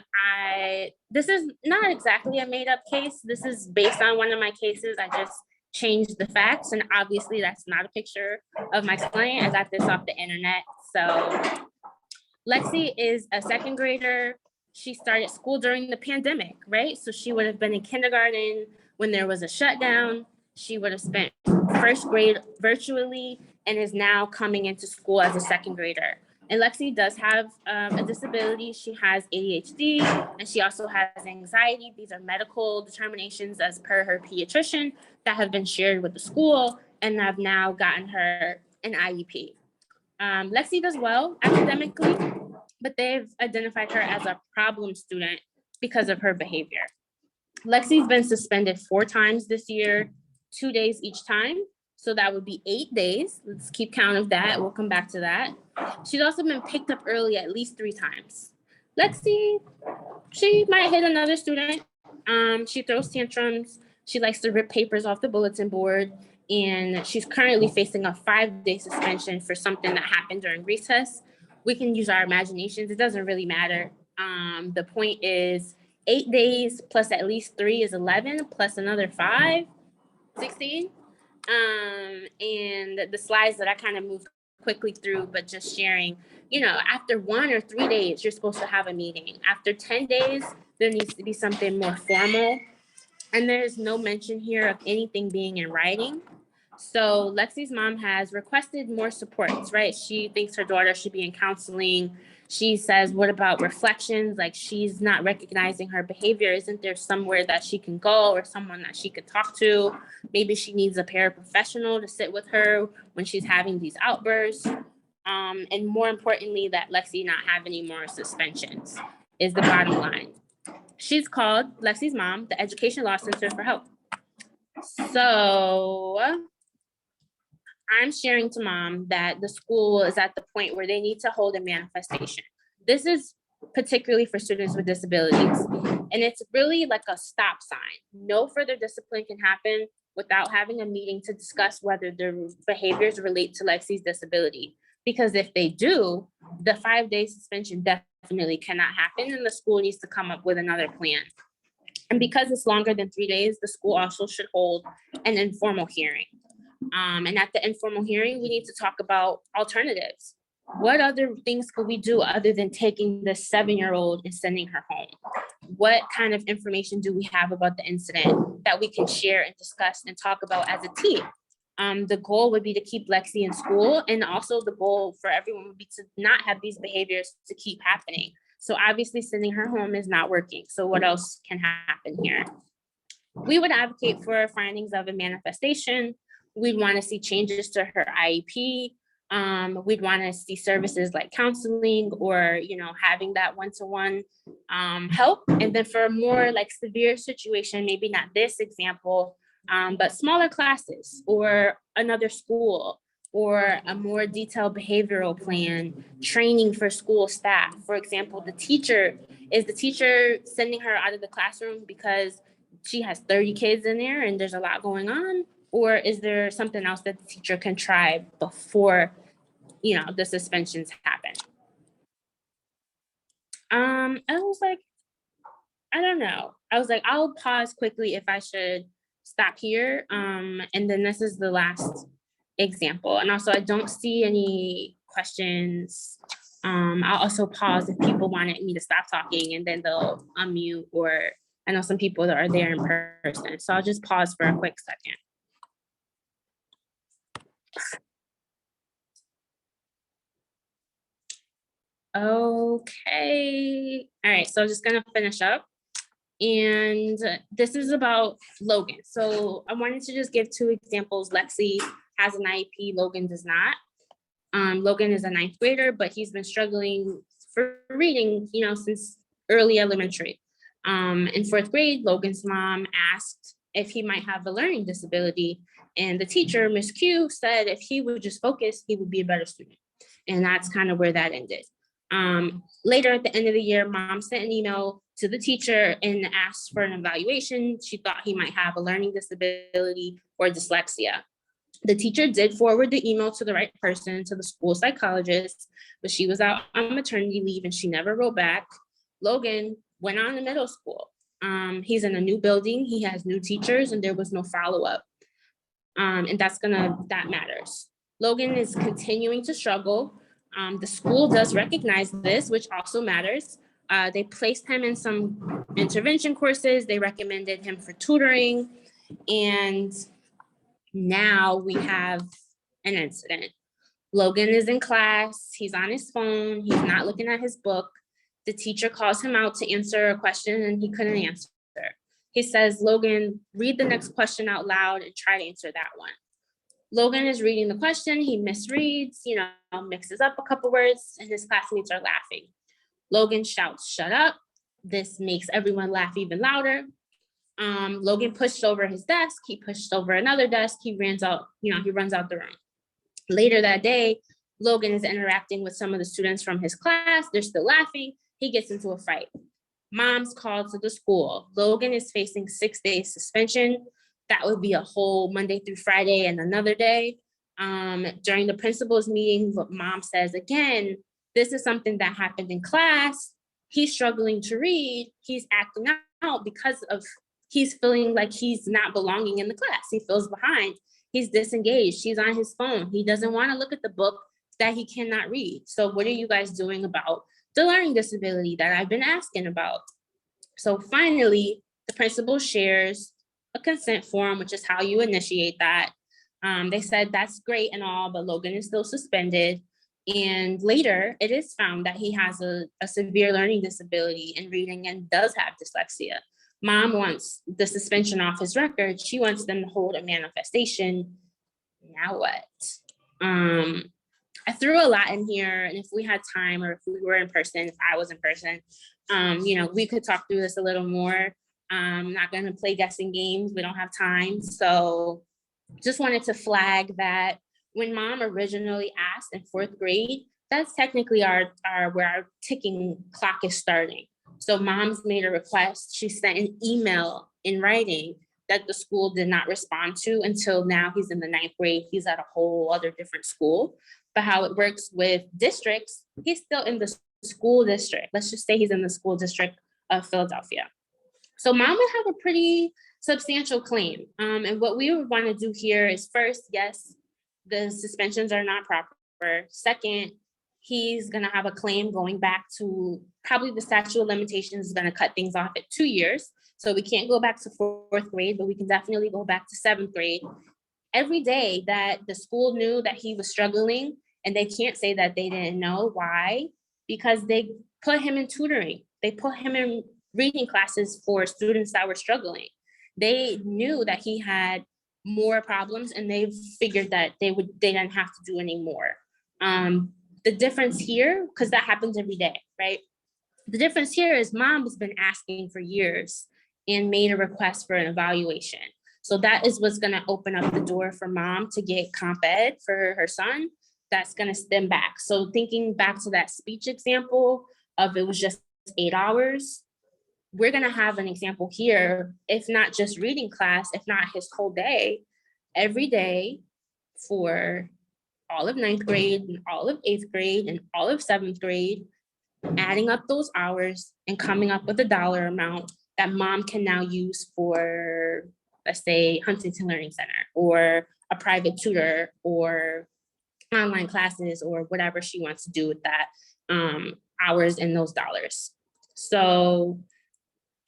this is not exactly a made up case. This is based on one of my cases. I just changed the facts, and obviously that's not a picture of my client. I got this off the internet. So Lexi is a second grader. She started school during the pandemic, right? So she would have been in kindergarten when there was a shutdown. She would have spent first grade virtually and is now coming into school as a second grader. And Lexi does have a disability. She has ADHD, and she also has anxiety. These are medical determinations as per her pediatrician that have been shared with the school. and I've now gotten her an IEP. Lexi does well academically, but they've identified her as a problem student because of her behavior. Lexi's been suspended 4 times this year, 2 days each time. So that would be 8 days. Let's keep count of that. We'll come back to that. She's also been picked up early at least 3 times. Lexi, she might hit another student. She throws tantrums. She likes to rip papers off the bulletin board. And she's currently facing a 5-day suspension for something that happened during recess. We can use our imaginations. It doesn't really matter. The point is 8 days plus at least 3 is 11, plus another 5, 16. And the slides that I kind of moved quickly through, but just sharing, after 1 or 3 days, you're supposed to have a meeting. After 10 days, there needs to be something more formal. And there's no mention here of anything being in writing. So Lexi's mom has requested more supports, right? She thinks her daughter should be in counseling. She says, what about reflections? Like, she's not recognizing her behavior. Isn't there somewhere that she can go or someone that she could talk to? Maybe she needs a paraprofessional to sit with her when she's having these outbursts. And more importantly, that Lexi not have any more suspensions is the bottom line. She's called, Lexi's mom, the Education Law Center for help. So I'm sharing to mom that the school is at the point where they need to hold a manifestation. This is particularly for students with disabilities. And it's really like a stop sign. No further discipline can happen without having a meeting to discuss whether their behaviors relate to Lexi's disability. Because if they do, the 5-day suspension definitely cannot happen, and the school needs to come up with another plan. And because it's longer than 3 days, the school also should hold an informal hearing. And at the informal hearing, we need to talk about alternatives. What other things could we do other than taking the 7-year-old and sending her home? What kind of information do we have about the incident that we can share and discuss and talk about as a team? The goal would be to keep Lexi in school, and also the goal for everyone would be to not have these behaviors to keep happening. So obviously sending her home is not working. So what else can happen here? We would advocate for findings of a manifestation. We'd want to see changes to her IEP. We'd want to see services like counseling or, having that one-to-one help. And then for a more like severe situation, maybe not this example, but smaller classes or another school or a more detailed behavioral plan, training for school staff. For example, the teacher sending her out of the classroom because she has 30 kids in there and there's a lot going on? Or is there something else that the teacher can try before, the suspensions happen? I was like, I don't know. I was like, I'll pause quickly if I should stop here. And then this is the last example. And also I don't see any questions. I'll also pause if people wanted me to stop talking and then they'll unmute, or I know some people that are there in person. So I'll just pause for a quick second. Okay. All right. So I'm just going to finish up. And this is about Logan. So I wanted to just give 2 examples. Lexi has an IEP, Logan does not. Logan is a 9th grader, but he's been struggling for reading, since early elementary. In 4th grade, Logan's mom asked if he might have a learning disability. And the teacher, Miss Q, said if he would just focus, he would be a better student. And that's kind of where that ended. Later at the end of the year, mom sent an email to the teacher and asked for an evaluation. She thought he might have a learning disability or dyslexia. The teacher did forward the email to the right person, to the school psychologist, but she was out on maternity leave and she never wrote back. Logan went on to middle school. He's in a new building, he has new teachers, and there was no follow-up. And that matters. Logan is continuing to struggle. The school does recognize this, which also matters. They placed him in some intervention courses. They recommended him for tutoring. And now we have an incident. Logan is in class. He's on his phone. He's not looking at his book. The teacher calls him out to answer a question and he couldn't answer. He says, Logan, read the next question out loud and try to answer that one. Logan is reading the question, he misreads, mixes up a couple words, and his classmates are laughing. Logan shouts, "Shut up." This makes everyone laugh even louder. Logan pushed over his desk, he pushed over another desk, he runs out the room. Later that day, Logan is interacting with some of the students from his class, they're still laughing, he gets into a fight. Mom's called to the school. Logan is facing 6 days suspension. That would be a whole Monday through Friday and another day. During the principal's meeting, what mom says, again, this is something that happened in class. He's struggling to read. He's acting out because he's feeling like he's not belonging in the class. He feels behind. He's disengaged. He's on his phone. He doesn't want to look at the book that he cannot read. So what are you guys doing about the learning disability that I've been asking about? So finally, the principal shares a consent form, which is how you initiate that. They said that's great and all, but Logan is still suspended. And later, it is found that he has a severe learning disability in reading and does have dyslexia. Mom wants the suspension off his record. She wants them to hold a manifestation. Now what? I threw a lot in here, and if we had time or if we were in person, if I was in person, we could talk through this a little more. I'm not going to play guessing games. We don't have time. So just wanted to flag that when mom originally asked in 4th grade, that's technically where our ticking clock is starting. So mom's made a request. She sent an email in writing that the school did not respond to until now. He's in the 9th grade. He's at a whole other different school. But how it works with districts, he's still in the school district. Let's just say he's in the school district of Philadelphia. So mom would have a pretty substantial claim. And what we would want to do here is first, yes, the suspensions are not proper. Second, he's going to have a claim going back to probably the statute of limitations is going to cut things off at 2 years. So we can't go back to 4th grade, but we can definitely go back to 7th grade. Every day that the school knew that he was struggling, and they can't say that they didn't know. Why? Because they put him in tutoring. They put him in reading classes for students that were struggling. They knew that he had more problems, and they figured that they didn't have to do any more. The difference here, because that happens every day, right? The difference here is mom has been asking for years and made a request for an evaluation. So that is what's going to open up the door for mom to get comp ed for her son. That's going to stem back. So thinking back to that speech example of it was just 8 hours, we're going to have an example here, if not just reading class, if not his whole day, every day for all of 9th grade and all of 8th grade and all of 7th grade, adding up those hours and coming up with a dollar amount that mom can now use for, let's say, Huntington Learning Center or a private tutor or online classes or whatever she wants to do with that hours and those dollars. So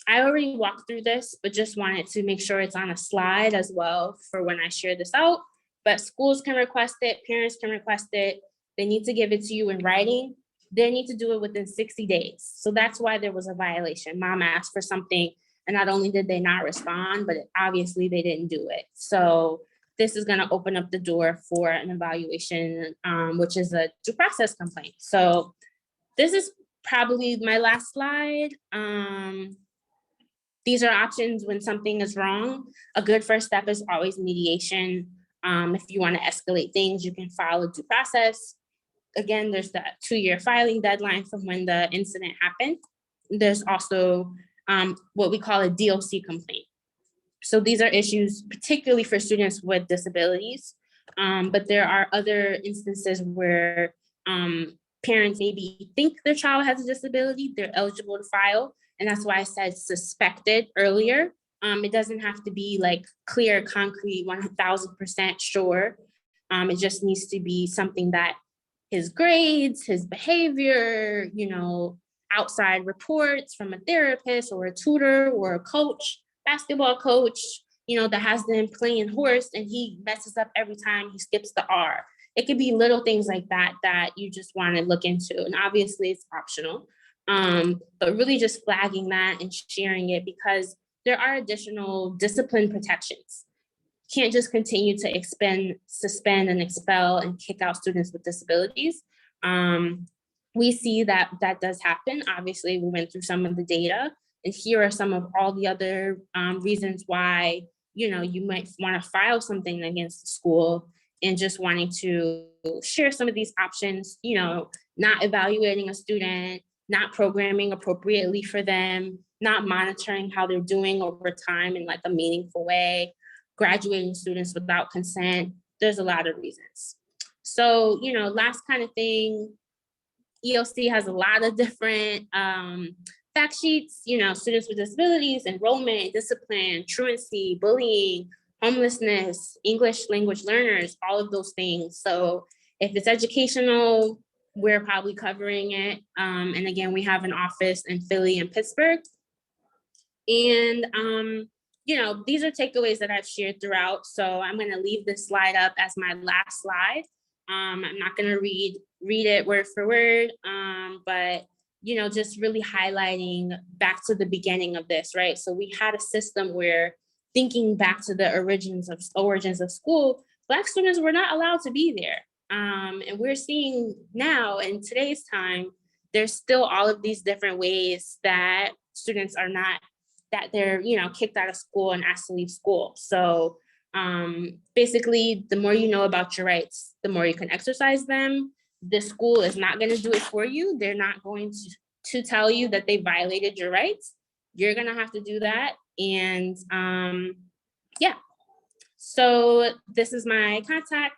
I already walked through this, but just wanted to make sure it's on a slide as well for when I share this out. But schools can request it, parents can request it. They need to give it to you in writing. They need to do it within 60 days. So that's why there was a violation. Mom asked for something, and not only did they not respond, but obviously they didn't do it. So this is going to open up the door for an evaluation, which is a due process complaint. So this is probably my last slide. These are options when something is wrong. A good first step is always mediation. If you want to escalate things, you can file a due process. Again, there's that 2-year filing deadline from when the incident happened. There's also what we call a DOC complaint. So these are issues particularly for students with disabilities, but there are other instances where parents maybe think their child has a disability, they're eligible to file, and that's why I said suspected earlier. It doesn't have to be like clear, concrete, 1000% sure. It just needs to be something that his grades, his behavior, outside reports from a therapist or a tutor or a coach, basketball coach, that has them playing horse and he messes up every time he skips the R. It could be little things like that that you just want to look into. And obviously it's optional, but really just flagging that and sharing it because there are additional discipline protections. can't just continue to suspend and expel and kick out students with disabilities. We see that that does happen. Obviously, we went through some of the data, and here are some of all the other reasons why, you know, you might want to file something against the school, and just wanting to share some of these options, you know, not evaluating a student, not programming appropriately for them, not monitoring how they're doing over time in like a meaningful way, graduating students without consent. There's a lot of reasons. So, you know, last kind of thing, EOC has a lot of different fact sheets, you know, students with disabilities, enrollment, discipline, truancy, bullying, homelessness, English language learners, all of those things. So if it's educational, we're probably covering it. And again, we have an office in Philly and Pittsburgh. And, you know, these are takeaways that I've shared throughout. So I'm going to leave this slide up as my last slide. I'm not going to read it word for word, but, you know, just really highlighting back to the beginning of this, right? So we had a system where, thinking back to the origins of school, Black students were not allowed to be there. And we're seeing now in today's time, there's still all of these different ways that students are not, that they're, you know, kicked out of school and asked to leave school. So basically, the more you know about your rights, the more you can exercise them. The school is not going to do it for you. They're not going to tell you that they violated your rights. You're going to have to do that. And yeah, so this is my contact.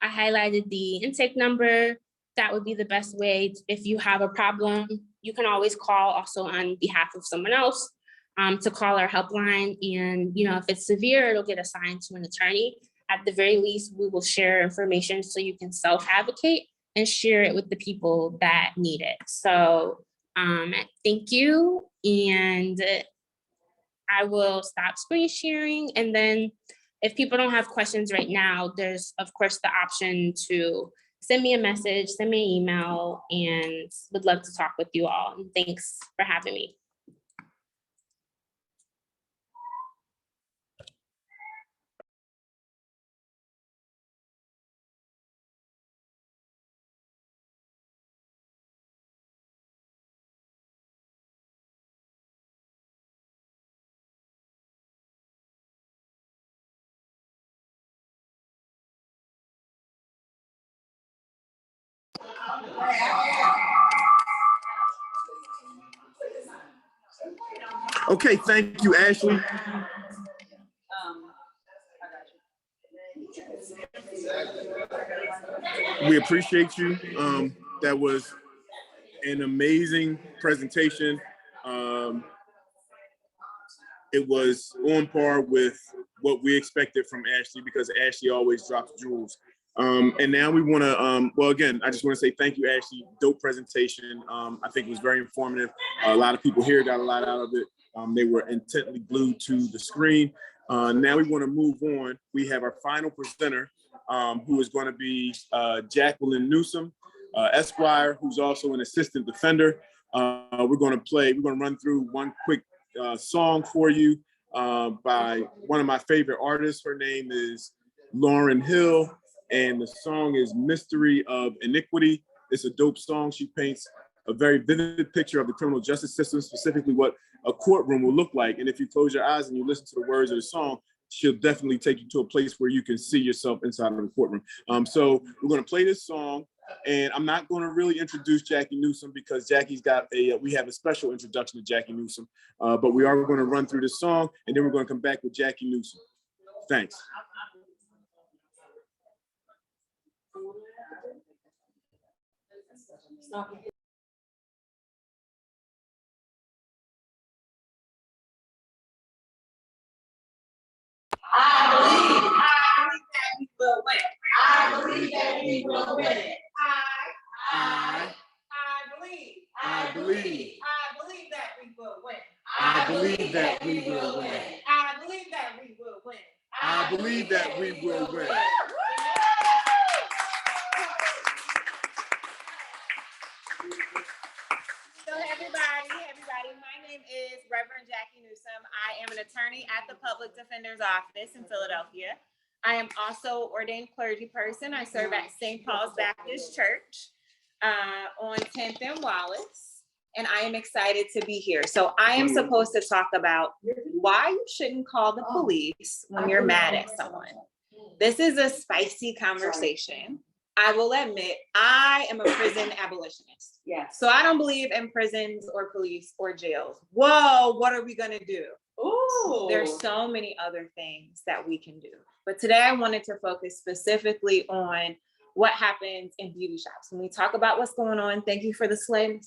I highlighted the intake number. That would be the best way. If you have a problem, you can always call also on behalf of someone else to call our helpline. And, you know, if it's severe, it'll get assigned to an attorney. At the very least, we will share information so you can self-advocate and share it with the people that need it. So thank you. And I will stop screen sharing. And then if people don't have questions right now, there's of course the option to send me a message, send me an email, and would love to talk with you all. And thanks for having me. Okay, thank you, Ashley. We appreciate you. That was an amazing presentation. It was on par with what we expected from Ashley, because Ashley always drops jewels. And now we want to, well, again, I just want to say thank you, Ashley. Dope presentation. I think it was very informative. A lot of people here got a lot out of it. They were intently glued to the screen. Now we want to move on. We have our final presenter, who is going to be Jacqueline Newsom, Esquire, who's also an assistant defender. We're going to run through one quick song for you by one of my favorite artists. Her name is Lauryn Hill, and the song is Mystery of Iniquity. It's a dope song. She paints a very vivid picture of the criminal justice system, specifically what a courtroom will look like. And if you close your eyes and you listen to the words of the song, she'll definitely take you to a place where you can see yourself inside of the courtroom. So we're going to play this song, and I'm not going to really introduce Jackie Newsom, because Jackie's got we have a special introduction to Jackie Newsom, but we are going to run through this song, and then we're going to come back with Jackie Newsom. Thanks. I believe that we will win. I believe that we will win. I believe that we will win. I believe that we will win. I believe that we will win. So everybody, my name is Reverend Jackie Newsom. I am an attorney at the Public Defender's Office in Philadelphia. I am also ordained clergy person. I serve at St. Paul's Baptist Church on 10th and Wallace, and I am excited to be here. So I am supposed to talk about why you shouldn't call the police when you're mad at someone. This is a spicy conversation. I will admit, I am a prison abolitionist. Yes. So I don't believe in prisons or police or jails. Whoa, what are we gonna do? Ooh. There's so many other things that we can do. But today I wanted to focus specifically on what happens in beauty shops. When we talk about what's going on, thank you for the sleigh.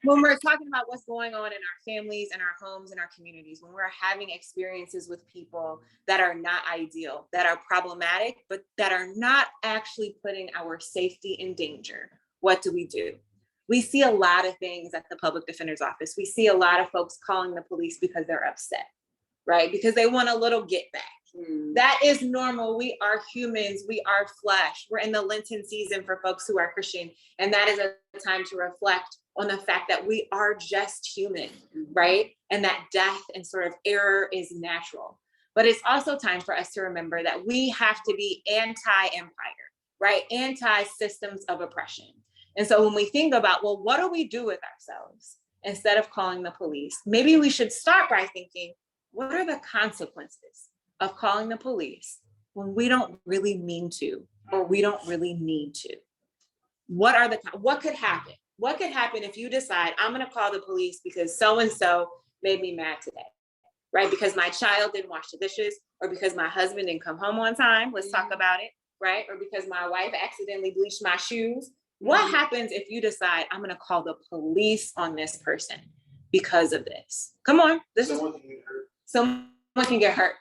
When we're talking about what's going on in our families and our homes and our communities, when we're having experiences with people that are not ideal, that are problematic, but that are not actually putting our safety in danger, what do? We see a lot of things at the Public Defender's Office. We see a lot of folks calling the police because they're upset, right? Because they want a little get back. That is normal. We are humans. We are flesh. We're in the Lenten season for folks who are Christian. And that is a time to reflect on the fact that we are just human, right? And that death and sort of error is natural. But it's also time for us to remember that we have to be anti-empire, right? Anti-systems of oppression. And so when we think about, well, what do we do with ourselves instead of calling the police? Maybe we should start by thinking, what are the consequences of calling the police when we don't really mean to, or we don't really need to? What could happen? What could happen if you decide, I'm gonna call the police because so-and-so made me mad today, right? Because my child didn't wash the dishes, or because my husband didn't come home on time, let's talk about it, right? Or because my wife accidentally bleached my shoes. What happens if you decide, I'm gonna call the police on this person because of this? Come on, someone can get hurt.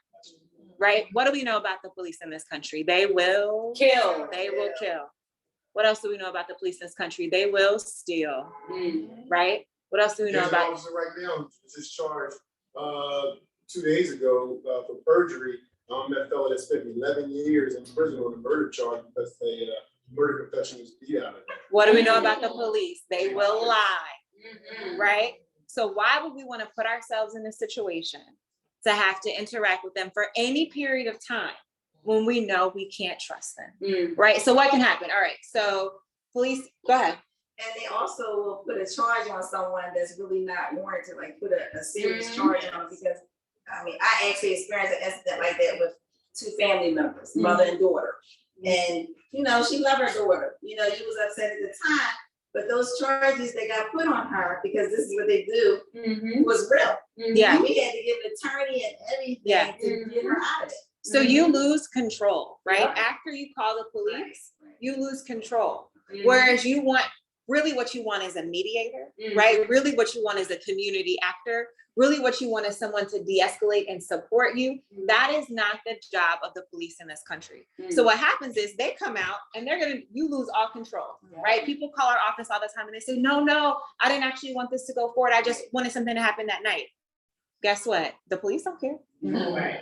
Right? What do we know about the police in this country? They will kill. They will kill. What else do we know about the police in this country? They will steal. Right? What else do we know There's an about? officer right now just charged 2 days ago for perjury. That fellow that spent 11 years in prison on a murder charge because a murder confession was beat out of him. What do we know about the police? They will lie. Right? So why would we want to put ourselves in a situation to have to interact with them for any period of time when we know we can't trust them, right? So what can happen? All right, so police, go ahead. And they also will put a charge on someone that's really not warranted, like put a serious charge on them, because, I mean, I actually experienced an incident like that with two family members, mother and daughter. And, you know, she loved her daughter, you know, she was upset at the time, but those charges that got put on her, because this is what they do, was real. Yeah. We had to get an attorney and everything to get her out of it. So you lose control, right? Yeah. After you call the police, Right. you lose control. Whereas you want, really what you want is a mediator, right? Really what you want is a community actor. Really what you want is someone to de-escalate and support you. That is not the job of the police in this country. So what happens is they come out and you lose all control, right? People call our office all the time and they say, no, I didn't actually want this to go forward. I just wanted something to happen that night. Guess what? The police don't care,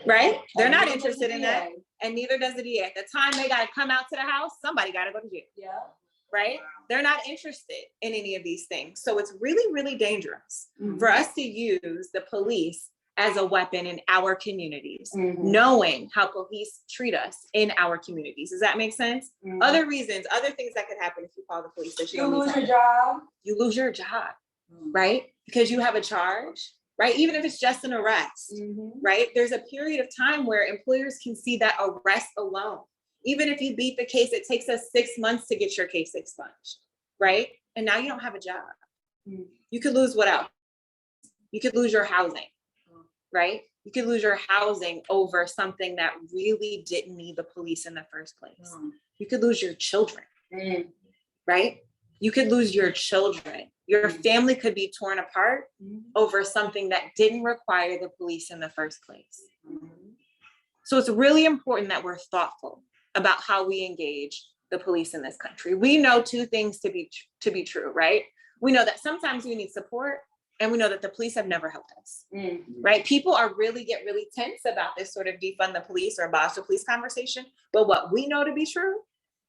right? They're not interested in that. And neither does the DA. At the time they gotta come out to the house, somebody gotta go to jail. Right? They're not interested in any of these things. So it's really, really dangerous for us to use the police as a weapon in our communities, knowing how police treat us in our communities. Does that make sense? Other reasons, other things that could happen if you call the police. That you lose your job. You lose your job, right? Because you have a charge, right? Even if it's just an arrest, right? There's a period of time where employers can see that arrest alone. Even if you beat the case, it takes us 6 months to get your case expunged, right? And now you don't have a job. You could lose what else? You could lose your housing, right? You could lose your housing over something that really didn't need the police in the first place. You could lose your children, right? You could lose your children. Your family could be torn apart over something that didn't require the police in the first place. So it's really important that we're thoughtful about how we engage the police in this country. We know two things to be true, right? We know that sometimes we need support, and we know that the police have never helped us, right? People get really tense about this sort of defund the police or abolish the police conversation. But what we know to be true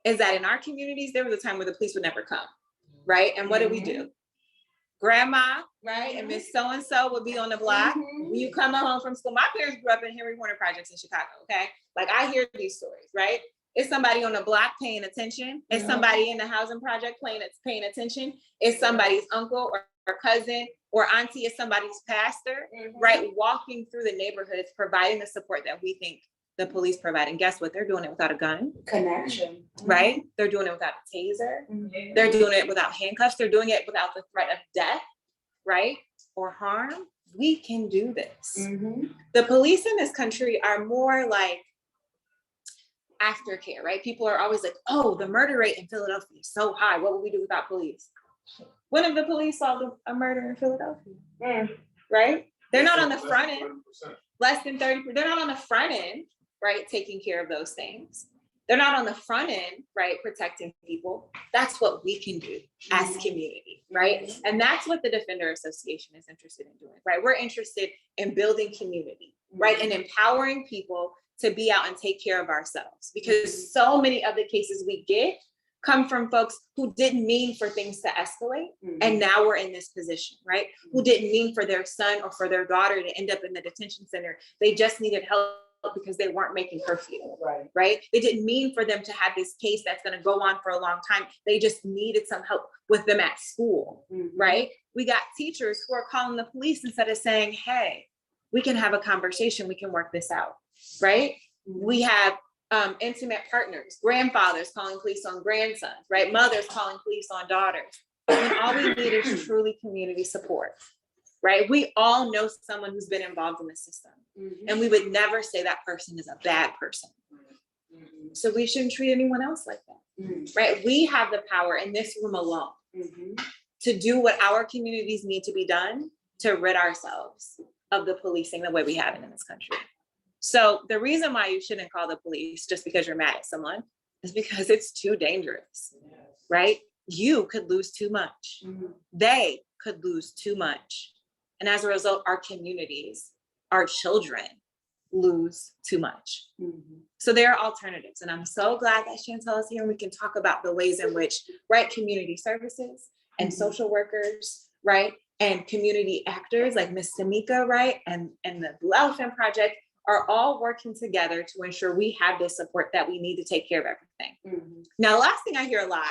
is that in our communities, there was a time where the police would never come, right? And what do? grandma, right? And Miss So-and-so would be on the block. Mm-hmm. When you come home from school, my parents grew up in Henry Warner Projects in Chicago, okay? Like I hear these stories, right? It's somebody on the block paying attention. It's somebody in the housing project paying attention. It's somebody's uncle or cousin or auntie. It's somebody's pastor, right? Walking through the neighborhoods, providing the support that we think the police provide. And guess what? They're doing it without a gun, Connection. right? They're doing it without a taser. They're doing it without handcuffs. They're doing it without the threat of death, right? Or harm. We can do this. The police in this country are more like aftercare, right? People are always like, oh, the murder rate in Philadelphia is so high. What would we do without police? When have the police solved a murder in Philadelphia? Right? They're not on the front end, less than 30%. They're not on the front end, right? Taking care of those things. They're not on the front end, right? Protecting people. That's what we can do as community, right? And that's what the Defender Association is interested in doing, right? We're interested in building community, right? And empowering people to be out and take care of ourselves, because so many of the cases we get come from folks who didn't mean for things to escalate. And now we're in this position, right? Who didn't mean for their son or for their daughter to end up in the detention center. They just needed help because they weren't making curfew, right? They didn't mean for them to have this case that's gonna go on for a long time. They just needed some help with them at school, right? We got teachers who are calling the police instead of saying, hey, we can have a conversation, we can work this out, right? We have intimate partners, grandfathers calling police on grandsons, right? Mothers calling police on daughters. When all we need is truly community support, right? We all know someone who's been involved in the system, and we would never say that person is a bad person. So we shouldn't treat anyone else like that, right? We have the power in this room alone to do what our communities need to be done to rid ourselves of the policing the way we have it in this country. So the reason why you shouldn't call the police just because you're mad at someone is because it's too dangerous, right? You could lose too much. They could lose too much. And as a result, our communities, our children lose too much. So there are alternatives. And I'm so glad that Chantel is here and we can talk about the ways in which, right, community services and social workers, right, and community actors like Miss Tamika, right, and the Blue Elephant Project are all working together to ensure we have the support that we need to take care of everything. Now, the last thing I hear a lot,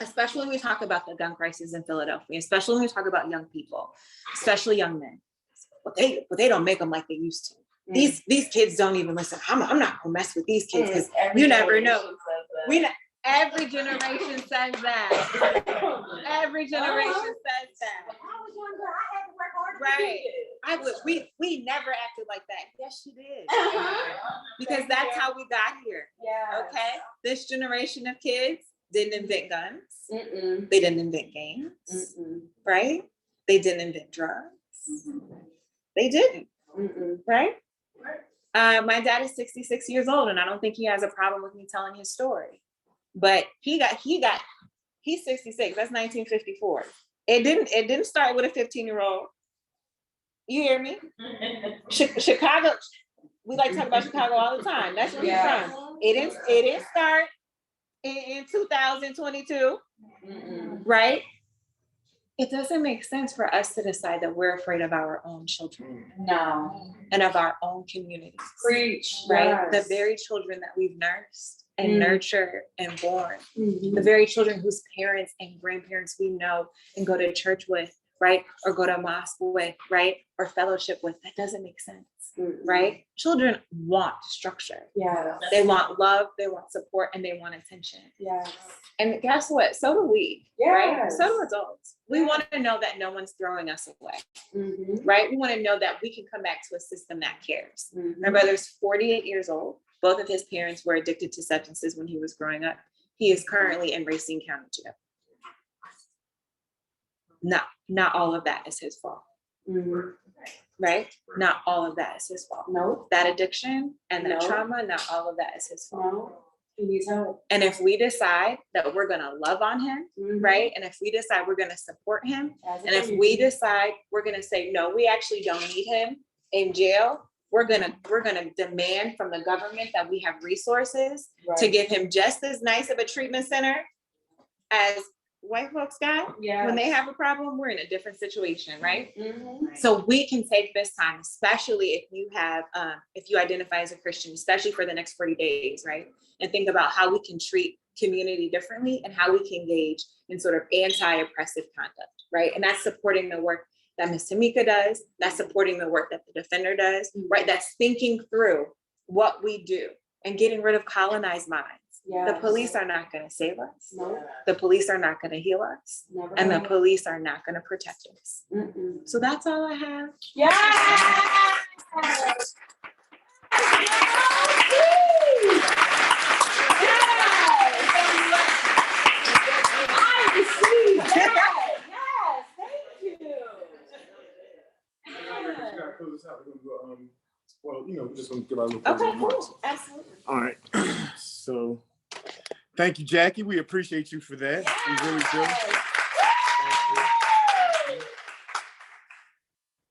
especially when we talk about the gun crisis in Philadelphia, especially when we talk about young people, especially young men, but they don't make them like they used to. These kids don't even listen. I'm not gonna mess with these kids because you never know. Every generation says that. Every generation says that. When I was younger, I had to work hard to Right. I would. We never acted like that. Yes, you did. Because that's how we got here. Okay. This generation of kids didn't invent guns. They didn't invent games. Right. They didn't invent drugs. They didn't. Right. My dad is 66 years old, and I don't think he has a problem with me telling his story. But he's 66. That's 1954. It didn't start with a 15-year-old. You hear me? Chicago. We like to talk about Chicago all the time. That's where we're from. It didn't start in 2022, right? It doesn't make sense for us to decide that we're afraid of our own children. No. And of our own communities. Preach. Right? Yes. The very children that we've nursed and nurtured and born. The very children whose parents and grandparents we know and go to church with, right? Or go to mosque with, right? Or fellowship with. That doesn't make sense, right? Children want structure. Yeah. They want love, they want support, and they want attention. Yes. And guess what? So do we, right? Yes. So do adults. We want to know that no one's throwing us away, right? We want to know that we can come back to a system that cares. My brother's 48 years old. Both of his parents were addicted to substances when he was growing up. He is currently in Racine County jail. Not all of that is his fault, right? Not all of that is his fault. No. That addiction and that No. trauma, not all of that is his fault. No. He needs help. And if we decide that we're gonna love on him, right? And if we decide we're gonna support him, and if we decide we're gonna say, no, we actually don't need him in jail, we're gonna demand from the government that we have resources to give him just as nice of a treatment center as white folks got. When they have a problem, we're in a different situation, right? Mhm. So we can take this time, especially if you have, if you identify as a Christian, especially for the next 40 days, right? And think about how we can treat community differently and how we can engage in sort of anti-oppressive conduct, right? And that's supporting the work that Ms. Tamika does, that's supporting the work that the defender does, right? That's thinking through what we do and getting rid of colonized minds. The police are not going to save us. No. The police are not going to heal us. Never. And the police are not going to protect us. Mm-mm. So that's all I have. Yes. Well, you know, we're just gonna give our little Okay, closing remarks. cool. Absolutely. All right. So, thank you, Jackie. We appreciate you for that. We really do. Thank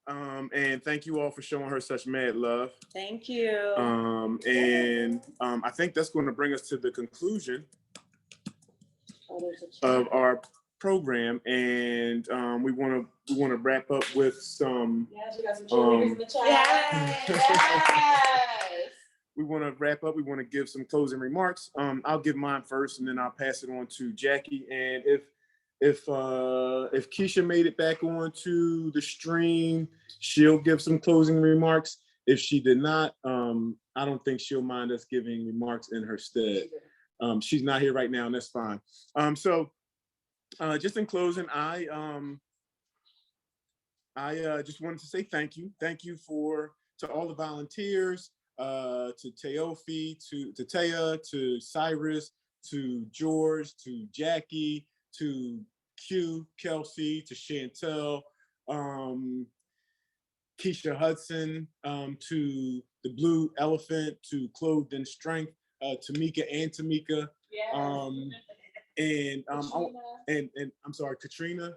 you. And thank you all for showing her such mad love. Thank you. I think that's going to bring us to the conclusion of our program, and we want to wrap up with some. Yes, we got some cheerleaders in the chat. Yes. We want to wrap up. We want to give some closing remarks. I'll give mine first, and then I'll pass it on to Jackie. And if Keisha made it back onto the stream, she'll give some closing remarks. If she did not, I don't think she'll mind us giving remarks in her stead. She's not here right now, and that's fine. So just in closing, I just wanted to say thank you. Thank you to all the volunteers, to Teofi, to Taya, to Cyrus, to George, to Jackie, to Q, Kelsey, to Chantel, Keisha Hudson, to the Blue Elephant, to Clothed in Strength, Tamika and Tamika, and I'm sorry, Patrina, and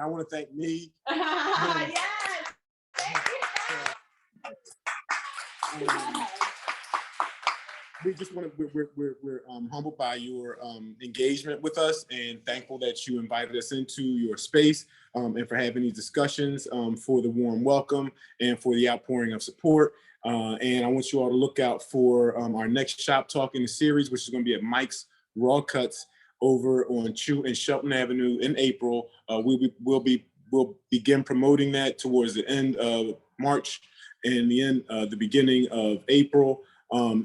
I want to thank me. We just want to, we're humbled by your engagement with us and thankful that you invited us into your space and for having these discussions, for the warm welcome and for the outpouring of support. And I want you all to look out for our next Shop Talk in the series, which is going to be at Mike's Raw Cuts over on Chew and Shelton Avenue in April. We'll begin promoting that towards the end of March and the beginning of April.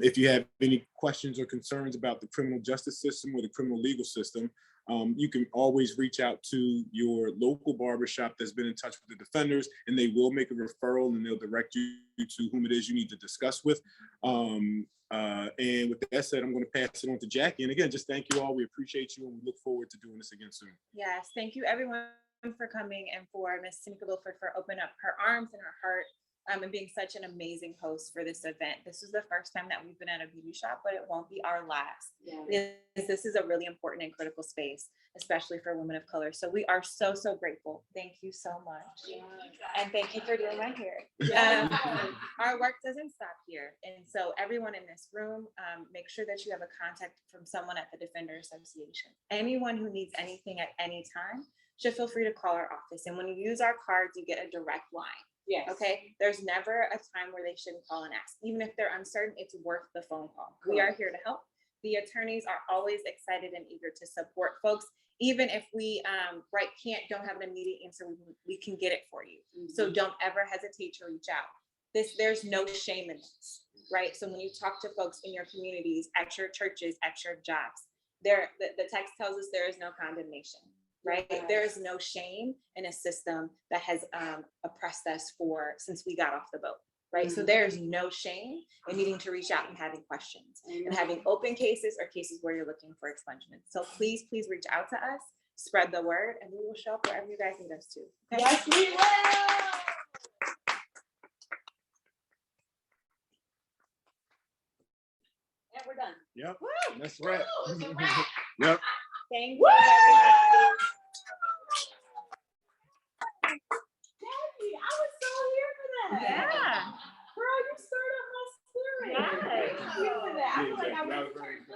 If you have any questions or concerns about the criminal justice system or the criminal legal system, you can always reach out to your local barbershop that's been in touch with the defenders, and they will make a referral and they'll direct you to whom it is you need to discuss with. And with that said, I'm going to pass it on to Jackie. And again, just thank you all. We appreciate you, and we look forward to doing this again soon. Yes, thank you everyone for coming and for Ms. Tamika Wilford for opening up her arms and her heart and being such an amazing host for this event. This is the first time that we've been at a beauty shop, but it won't be our last. This is a really important and critical space, especially for women of color. So we are so, so grateful. Thank you so much. And thank you for doing my hair. Our work doesn't stop here. And so everyone in this room, make sure that you have a contact from someone at the Defender Association. Anyone who needs anything at any time should feel free to call our office. And when you use our cards, you get a direct line. Yes. Okay. There's never a time where they shouldn't call and ask. Even if they're uncertain, it's worth the phone call. We are here to help. The attorneys are always excited and eager to support folks. Even if we don't have an immediate answer, we can get it for you. So don't ever hesitate to reach out. There's no shame in this, right? So when you talk to folks in your communities, at your churches, at your jobs, the text tells us there is no condemnation. Right? There is no shame in a system that has oppressed us since we got off the boat. Right? So there is no shame in needing to reach out and having questions and having open cases or cases where you're looking for expungement. So please reach out to us, spread the word, and we will show up wherever you guys need us to. Okay? Yes, we will. And we're done. Yep. Woo! That's right. Woo, it's a wrap. Yep. Thank you, everybody. Jackie, I was so here for that. Yeah. Girl, you stirred up my spirit. Yes. Thank you for that. I feel like I That went was to very church.